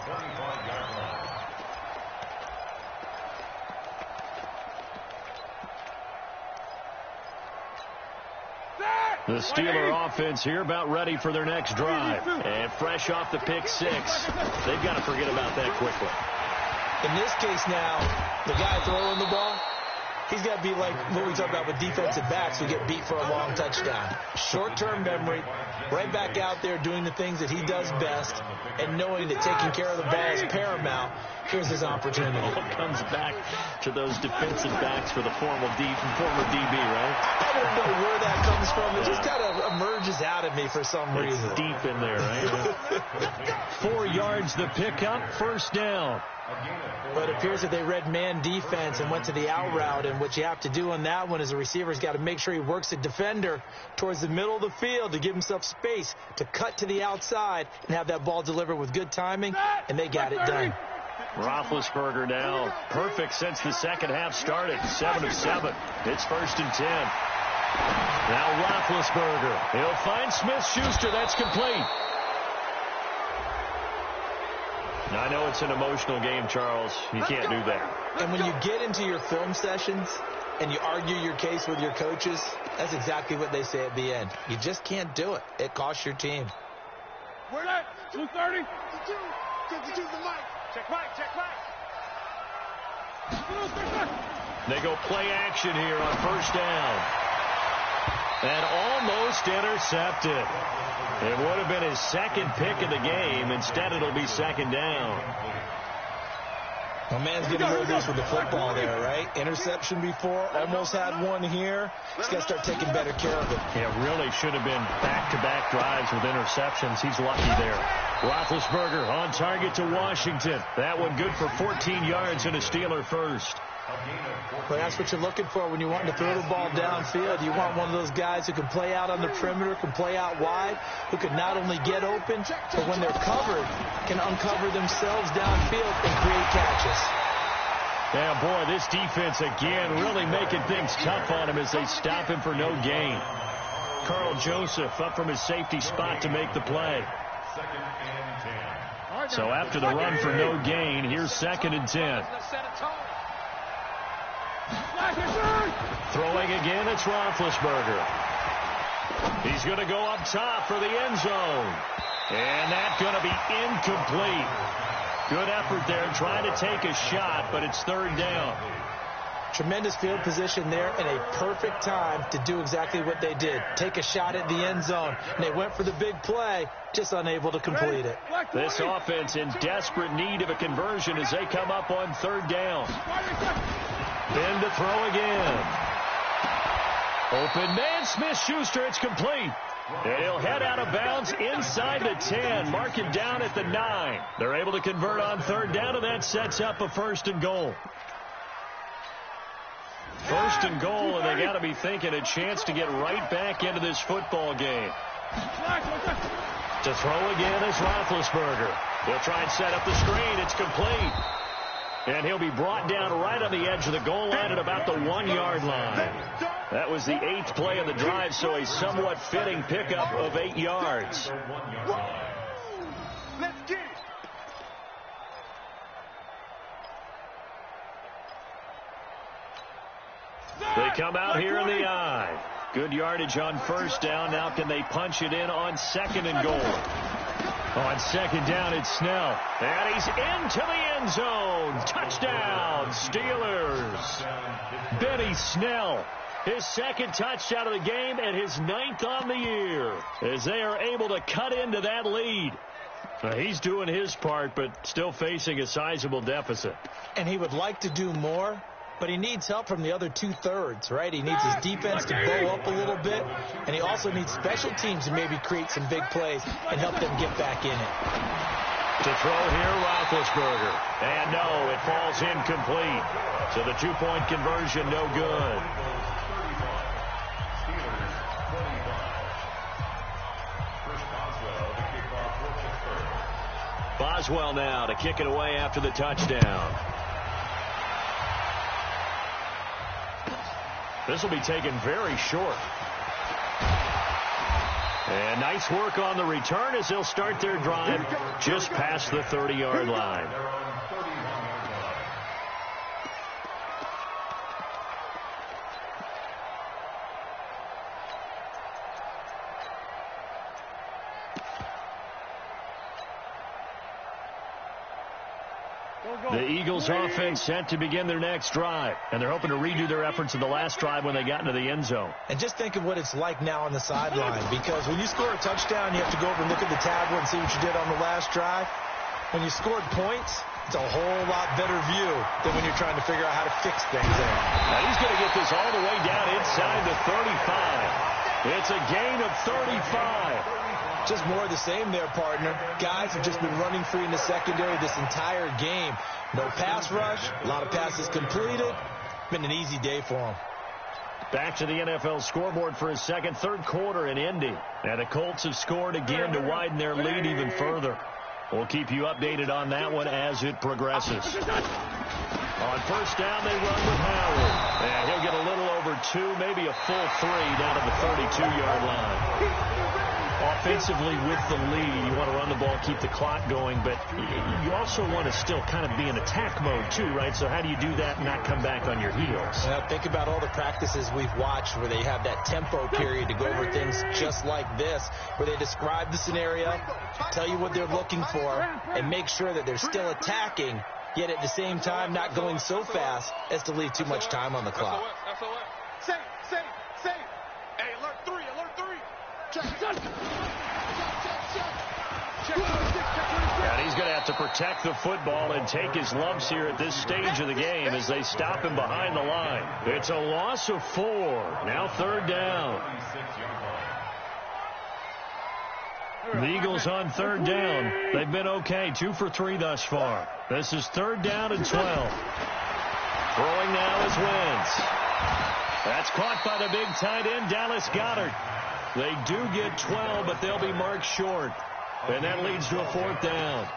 The Steeler offense here about ready for their next drive. And fresh off the pick six, they've got to forget about that quickly. In this case now, the guy throwing the ball, he's got to be like what we talk about with defensive backs who get beat for a long touchdown. Short-term memory, right back out there doing the things that he does best, and knowing that taking care of the ball is paramount. Here's his opportunity. It all comes back to those defensive backs for the former DB, right? I don't know where that comes from. It just kind of emerges out of me for some reason. It's deep in there, right? 4 yards the pickup, first down. But it appears that they read man defense and went to the out route, and what you have to do on that one is the receiver's got to make sure he works the defender towards the middle of the field to give himself space to cut to the outside and have that ball delivered with good timing, and they got it done. Roethlisberger now perfect since the second half started. 7 of 7. It's 1st and 10. Now Roethlisberger. He'll find Smith-Schuster. That's complete. Now, I know it's an emotional game, Charles. You can't do that. And when you get into your film sessions and you argue your case with your coaches, that's exactly what they say at the end. You just can't do it. It costs your team. Where that? 230? 52 the mic. Check mic, check mic. They go play action here on first down. And almost intercepted. It would have been his second pick of the game. Instead, it'll be second down. My man's getting a little loose with the football there, right? Interception before, almost had one here. He's got to start taking better care of it. Yeah, really should have been back-to-back drives with interceptions. He's lucky there. Roethlisberger on target to Washington. That one good for 14 yards and a Steeler first. Well, that's what you're looking for when you want to throw the ball downfield. You want one of those guys who can play out on the perimeter, can play out wide, who can not only get open, but when they're covered, can uncover themselves downfield and create catches. Yeah, boy, this defense again really making things tough on him as they stop him for no gain. Carl Joseph up from his safety spot to make the play. So after the run for no gain, here's 2nd and 10. Throwing again, it's Roethlisberger. He's going to go up top for the end zone. And that's going to be incomplete. Good effort there, trying to take a shot, but it's 3rd down. Tremendous field position there and a perfect time to do exactly what they did. Take a shot at the end zone. And they went for the big play, just unable to complete it. This offense in desperate need of a conversion as they come up on 3rd down. Then to throw again. Open man, Smith-Schuster, it's complete. And he'll head out of bounds inside the 10. Mark him down at the 9. They're able to convert on 3rd down, and that sets up a 1st and goal. 1st and goal, and they got to be thinking a chance to get right back into this football game. To throw again is Roethlisberger. He'll try and set up the screen. It's complete. And he'll be brought down right on the edge of the goal line at about the 1-yard line. That was the 8th play of the drive, so a somewhat fitting pickup of 8 yards. Let's get it. They come out here in the eye. Good yardage on 1st down. Now can they punch it in on 2nd and goal? On 2nd down, it's Snell. And he's into the end zone. Touchdown, Steelers. Benny Snell. His 2nd touchdown of the game and his 9th on the year as they are able to cut into that lead. He's doing his part, but still facing a sizable deficit. And he would like to do more, but he needs help from the other 2/3, right? He needs his defense to bow up a little bit, and he also needs special teams to maybe create some big plays and help them get back in it. To throw here, Roethlisberger. And no, it falls incomplete. So the 2-point conversion, no good. Boswell now to kick it away after the touchdown. This will be taken very short. And nice work on the return as they'll start their drive just past the 30-yard line. The Eagles offense set to begin their next drive, and they're hoping to redo their efforts in the last drive when they got into the end zone. And just think of what it's like now on the sideline, because when you score a touchdown, you have to go over and look at the tablet and see what you did on the last drive. When you scored points, it's a whole lot better view than when you're trying to figure out how to fix things there. Now he's going to get this all the way down inside the 35. It's a gain of 35. Just more of the same there, partner. Guys have just been running free in the secondary this entire game. No pass rush, a lot of passes completed. Been an easy day for them. Back to the NFL scoreboard for a second, third quarter in Indy. And the Colts have scored again to widen their lead even further. We'll keep you updated on that one as it progresses. On first down, they run with Howard. And he'll get a little over 2, maybe a full 3 down to the 32-yard line. Offensively with the lead, you want to run the ball, keep the clock going, but you also want to still kind of be in attack mode too, right? So how do you do that and not come back on your heels? Well, think about all the practices we've watched where they have that tempo period to go over things just like this, where they describe the scenario, tell you what they're looking for, and make sure that they're still attacking, yet at the same time not going so fast as to leave too much time on the clock. Safe. Hey, alert 3. Check. And he's going to have to protect the football and take his lumps here at this stage of the game as they stop him behind the line. It's a loss of 4. Now third down. The Eagles on third down. They've been okay, 2 for 3 thus far. This is third down and 12. Throwing now is Wentz. That's caught by the big tight end, Dallas Goedert. They do get 12, but they'll be marked short. And that leads to a fourth down.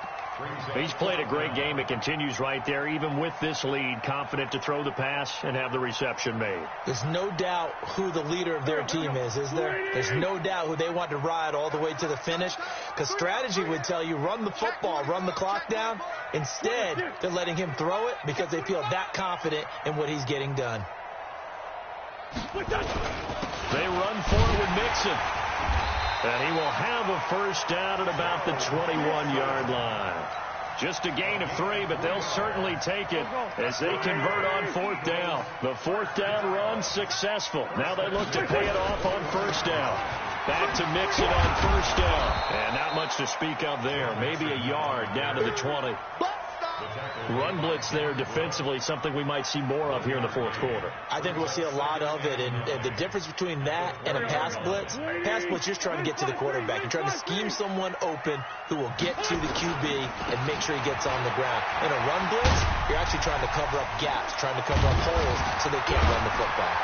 He's played a great game. It continues right there, even with this lead, confident to throw the pass and have the reception made. There's no doubt who the leader of their team is there? There's no doubt who they want to ride all the way to the finish, because strategy would tell you run the football, run the clock down. Instead, they're letting him throw it because they feel that confident in what he's getting done. They run forward with Mixon. And he will have a first down at about the 21-yard line. Just a gain of 3, but they'll certainly take it as they convert on fourth down. The fourth down run successful. Now they look to pay it off on first down. Back to Mixon on first down. And not much to speak of there. Maybe a yard down to the 20. Run blitz there defensively, something we might see more of here in the fourth quarter. I think we'll see a lot of it, and the difference between that and a pass blitz, you're just trying to get to the quarterback. You're trying to scheme someone open who will get to the QB and make sure he gets on the ground. In a run blitz, you're actually trying to cover up gaps, trying to cover up holes so they can't run the football.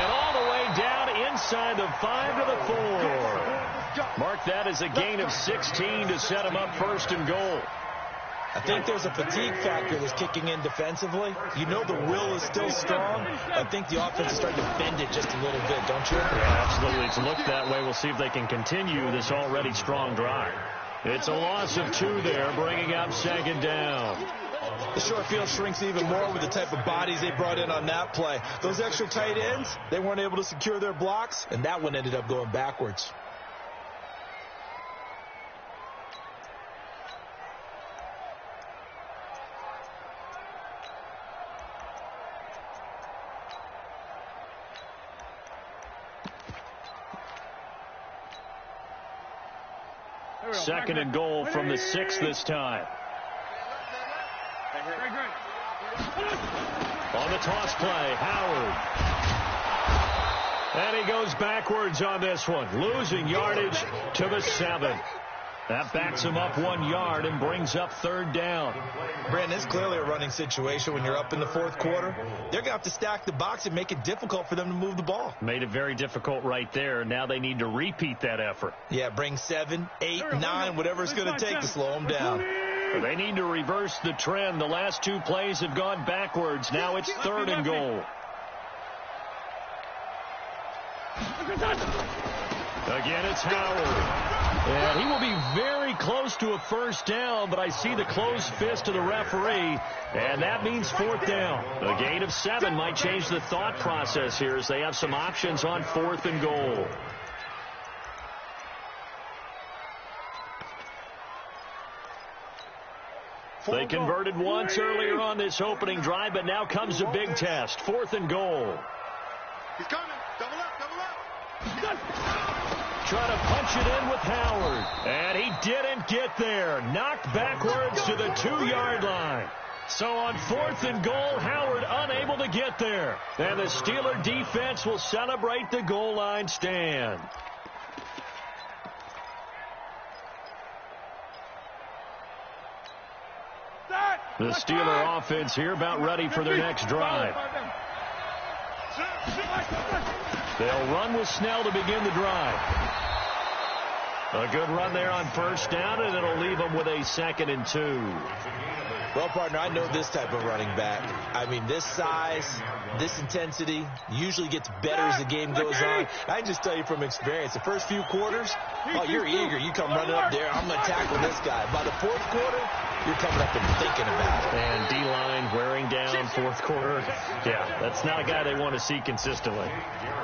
And all the way down inside the 5 to the 4. Mark that as a gain of 16 to set him up first and goal. I think there's a fatigue factor that's kicking in defensively. You know the will is still strong. I think the offense is starting to bend it just a little bit, don't you? Yeah, absolutely. It's looked that way. We'll see if they can continue this already strong drive. It's a loss of 2 there, bringing up second down. The short field shrinks even more with the type of bodies they brought in on that play. Those extra tight ends, they weren't able to secure their blocks, and that one ended up going backwards. Second and goal from the 6 this time. On the toss play, Howard. And he goes backwards on this one, losing yardage to the 7. That backs him up 1 yard and brings up third down. Brandon, it's clearly a running situation when you're up in the fourth quarter. They're going to have to stack the box and make it difficult for them to move the ball. Made it very difficult right there. Now they need to repeat that effort. Yeah, bring 7, 8, 9, whatever it's going to take to slow them down. They need to reverse the trend. The last 2 plays have gone backwards. Now it's third and goal. Again, it's Howard. And he will be very close to a first down, but I see the closed fist of the referee, and that means fourth down. A gain of 7 might change the thought process here as they have some options on fourth and goal. They converted once earlier on this opening drive, but now comes a big test. Fourth and goal. He's coming. Double up, double up. Trying to punch it in with Howard. And he didn't get there. Knocked backwards to the 2-yard line. So on fourth and goal, Howard unable to get there. And the Steeler defense will celebrate the goal line stand. The Steeler offense here about ready for their next drive. They'll run with Snell to begin the drive. A good run there on first down, and it'll leave them with a 2nd and 2. Well, partner, I know this type of running back. I mean, this size, this intensity usually gets better as the game goes on. I can just tell you from experience, the first few quarters, oh, you're eager. You come running up there. I'm going to tackle this guy. By the fourth quarter, you're coming up and thinking about it. And D-line wearing down fourth quarter. Yeah, that's not a guy they want to see consistently.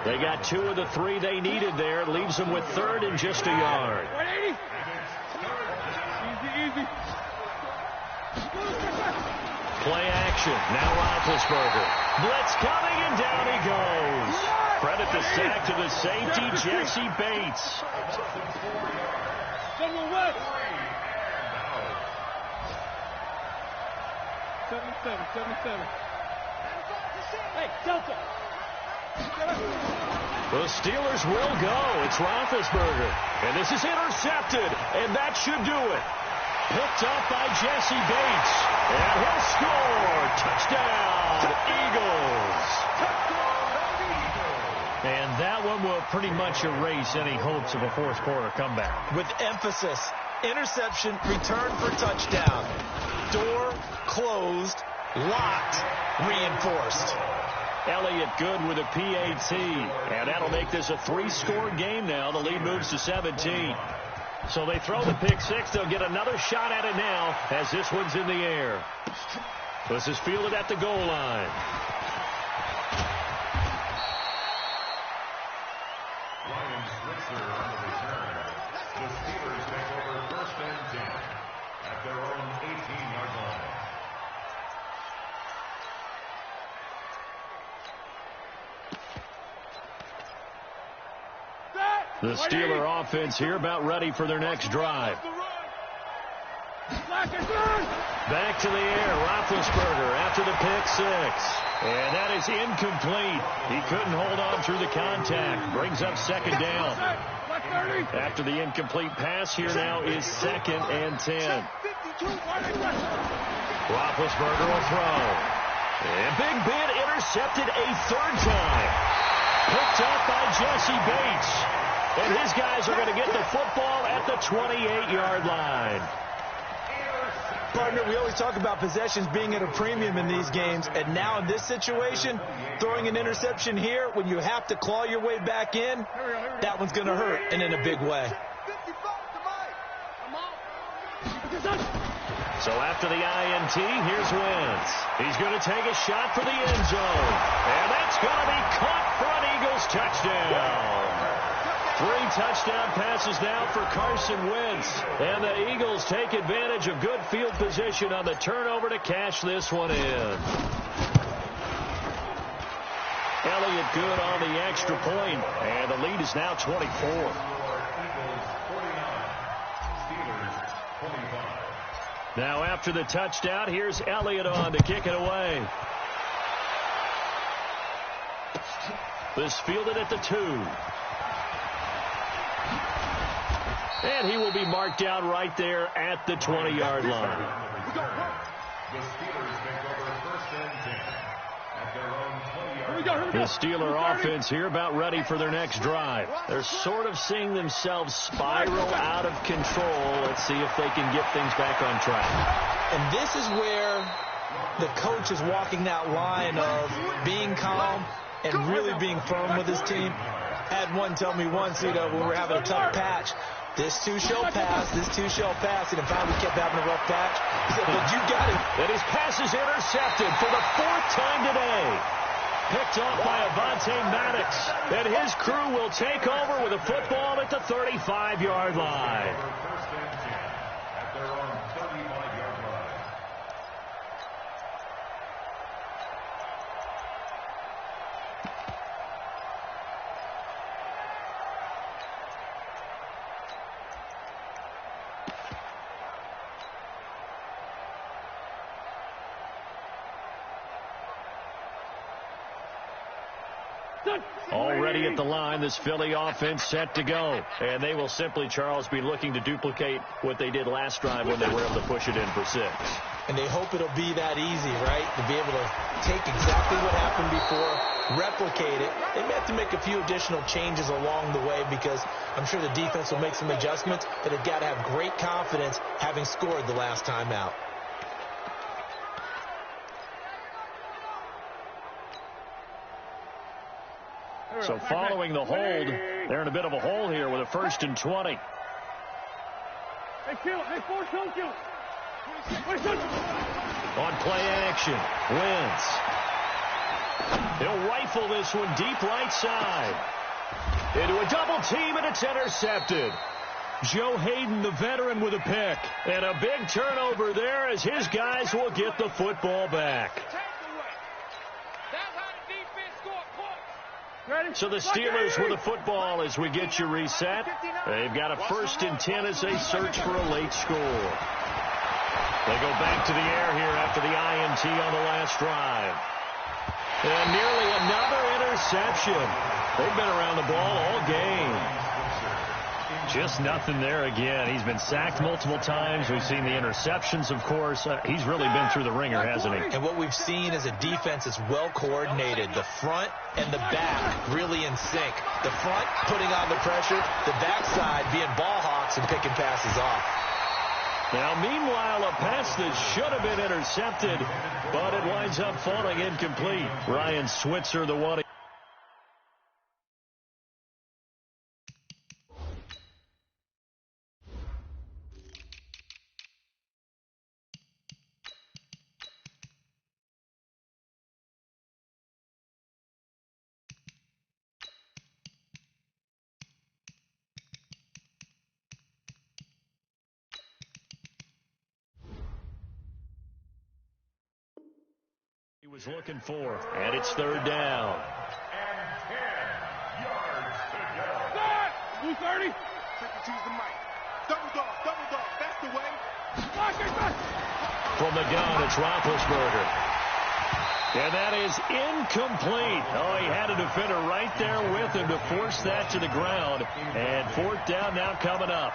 They got 2 of the 3 they needed there. Leaves them with third and just a yard. Easy. Play action. Now Roethlisberger. Blitz coming, and down he goes. Credit the sack to the safety, Jesse Bates. 77. Hey, Delta. The Steelers will go. It's Roethlisberger. And this is intercepted. And that should do it. Picked up by Jesse Bates. And he'll score. Touchdown, Eagles. And that one will pretty much erase any hopes of a fourth quarter comeback. With emphasis, interception, return for touchdown. Door closed, locked, reinforced. Elliott good with a PAT. And that'll make this a 3-score game now. The lead moves to 17. So they throw the pick 6. They'll get another shot at it now as this one's in the air. This is fielded at the goal line. Ryan Switzer on the return. The Steelers take over first and 10 at their own 18-yard line. The Steeler offense here about ready for their next drive. Back to the air, Roethlisberger after the pick 6. And that is incomplete. He couldn't hold on through the contact. Brings up second down. After the incomplete pass, here now is 2nd and 10. Roethlisberger will throw. And Big Ben intercepted a 3rd time. Picked up by Jesse Bates. And his guys are going to get the football at the 28-yard line. Partner, we always talk about possessions being at a premium in these games. And now in this situation, throwing an interception here when you have to claw your way back in, that one's going to hurt, and in a big way. So after the INT, here's Wentz. He's going to take a shot for the end zone. And that's going to be caught for an Eagles touchdown. 3 touchdown passes now for Carson Wentz. And the Eagles take advantage of good field position on the turnover to cash this one in. Elliott good on the extra point, and the lead is now 24. Eagles 49, Steelers 25. Now after the touchdown, here's Elliott on to kick it away. This fielded at the 2. And he will be marked down right there at the 20-yard line. The Steelers take over first and 10 at their own 20-yard line. The Steeler offense here about ready for their next drive. They're sort of seeing themselves spiral out of control. Let's see if they can get things back on track. And this is where the coach is walking that line of being calm and really being firm with his team. Had one tell me once, when we were having a tough patch, this too shall pass, this too shall pass. And if I kept having a rough patch, he said, but you got it. And his pass is intercepted for the 4th time today. Picked off by Avonte Maddox. And his crew will take over with a football at the 35-yard line. First and 10 at their own 35-yard line. Already at the line, this Philly offense set to go. And they will simply, Charles, be looking to duplicate what they did last drive when they were able to push it in for 6. And they hope it'll be that easy, right? To be able to take exactly what happened before, replicate it. They may have to make a few additional changes along the way because I'm sure the defense will make some adjustments, but they've got to have great confidence having scored the last time out. So following the hold, they're in a bit of a hole here with a 1st and 20. Hey, kill it. Hey, force him, kill it. On play action, wins. He'll rifle this one deep right side. Into a double team, and it's intercepted. Joe Hayden, the veteran, with a pick. And a big turnover there as his guys will get the football back. So the Steelers with the football as we get you reset. They've got a 1st and 10 as they search for a late score. They go back to the air here after the INT on the last drive. And nearly another interception. They've been around the ball all game. Just nothing there again. He's been sacked multiple times. We've seen the interceptions, of course. He's really been through the ringer, hasn't he? And what we've seen is a defense that's well coordinated. The front and the back really in sync. The front putting on the pressure, the backside being ball hawks and picking passes off. Now, meanwhile, a pass that should have been intercepted, but it winds up falling incomplete. Ryan Switzer, the one. He was looking for, and it's 3rd down. And 10 yards to go. Blue 30. Take it to the mic. Double dog. That's the way. From the gun, it's Roethlisberger. And that is incomplete. Oh, he had a defender right there with him to force that to the ground. And 4th down now coming up.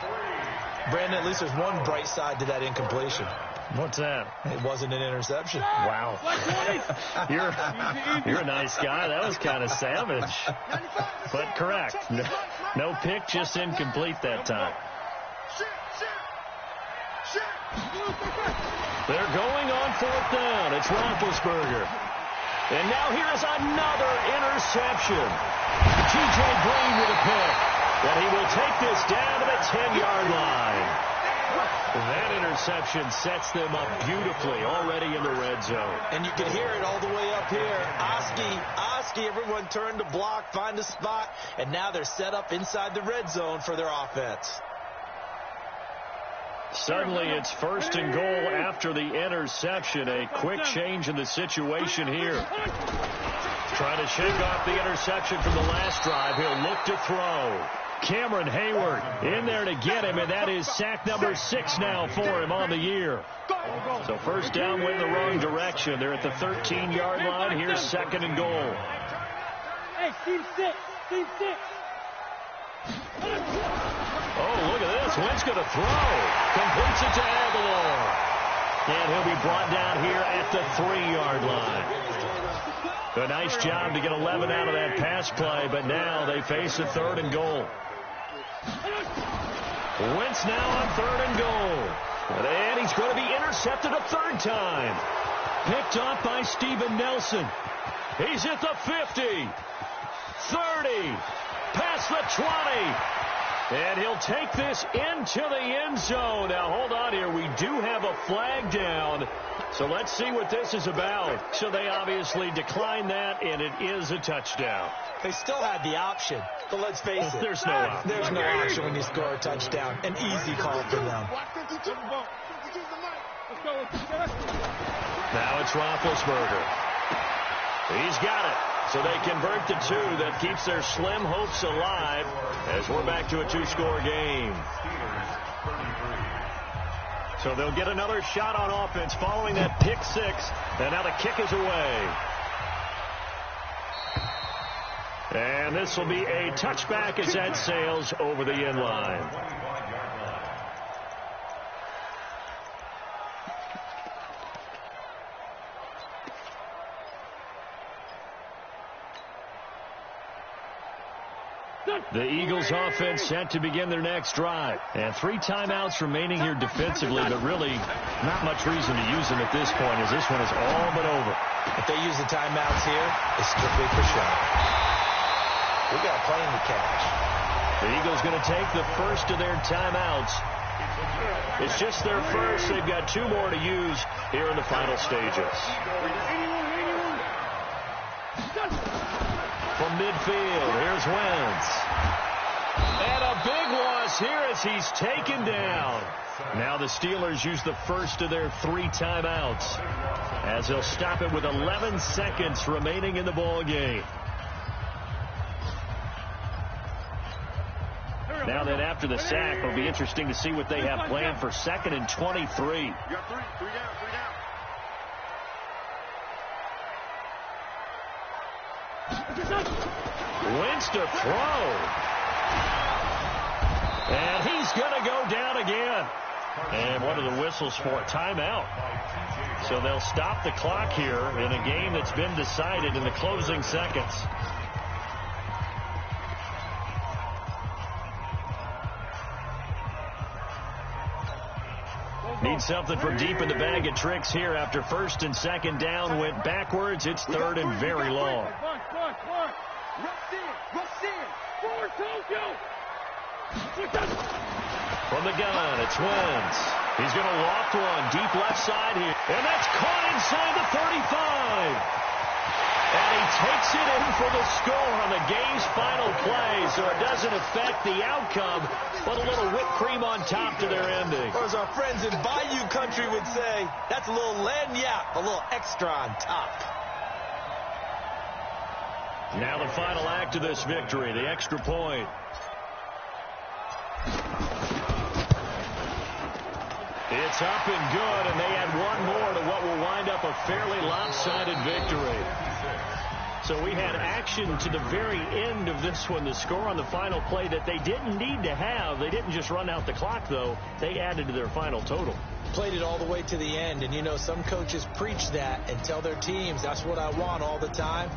Brandon, at least there's one bright side to that incompletion. What's that? It wasn't an interception. Wow. You're a nice guy. That was kind of savage. But correct. No pick, just incomplete that time. They're going on 4th down. It's Roethlisberger. And now here's another interception. T.J. Green with a pick. And he will take this down to the 10-yard line. That interception sets them up beautifully already in the red zone. And you can hear it all the way up here. Oski, everyone turned to block, find a spot, and now they're set up inside the red zone for their offense. Suddenly it's 1st and goal after the interception. A quick change in the situation here. Trying to shake off the interception from the last drive. He'll look to throw. Cameron Hayward in there to get him, and that is sack number 6 now for him on the year. So 1st down went in the wrong direction. They're at the 13-yard line. Here's 2nd and goal. Hey, Steve 6. Oh, look at this. Wentz going to throw. Completes it to Aguilar. And he'll be brought down here at the 3-yard line. A nice job to get 11 out of that pass play, but now they face a 3rd and goal. Wentz now on 3rd and goal. And he's going to be intercepted a 3rd time. Picked off by Steven Nelson. He's at the 50. 30. Past the 20. And he'll take this into the end zone. Now, hold on here. We do have a flag down. So let's see what this is about. So they obviously declined that, and it is a touchdown. They still had the option, but let's face it. There's no option. There's no option when you score a touchdown. An easy call for them. Now it's Roethlisberger. He's got it. So they convert the 2. That keeps their slim hopes alive as we're back to a 2-score game. So they'll get another shot on offense following that pick 6. And now the kick is away. And this will be a touchback as that sails over the end line. The Eagles offense set to begin their next drive. And 3 timeouts remaining here defensively, but really not much reason to use them at this point as this one is all but over. If they use the timeouts here, it's strictly for show. We got plenty to catch. The Eagles going to take the first of their timeouts. It's just their first. They've got 2 more to use here in the final stages. From midfield, here's Wentz. And a big loss here as he's taken down. Now the Steelers use the first of their 3 timeouts as they'll stop it with 11 seconds remaining in the ball game. Now that after the sack, it'll be interesting to see what they have planned for 2nd and 23. You got 3 down, 3 down. Wentz to throw. And he's going to go down again. And what are the whistles for? Timeout. So they'll stop the clock here in a game that's been decided in the closing seconds. Need something from deep in the bag of tricks here after 1st and 2nd down. Went backwards. It's 3rd and very long. From the gun, it's Wentz. He's going to loft one deep left side here. And that's caught inside the 35. And he takes it in for the score on the game's final play, so it doesn't affect the outcome, but a little whipped cream on top to their ending. Or as our friends in Bayou Country would say, that's a little lagniappe, a little extra on top. Now the final act of this victory, the extra point. It's up and good, and they add 1 more to what will wind up a fairly lopsided victory. So we had action to the very end of this one, the score on the final play that they didn't need to have. They didn't just run out the clock, though. They added to their final total. Played it all the way to the end, and you know some coaches preach that and tell their teams that's what I want all the time.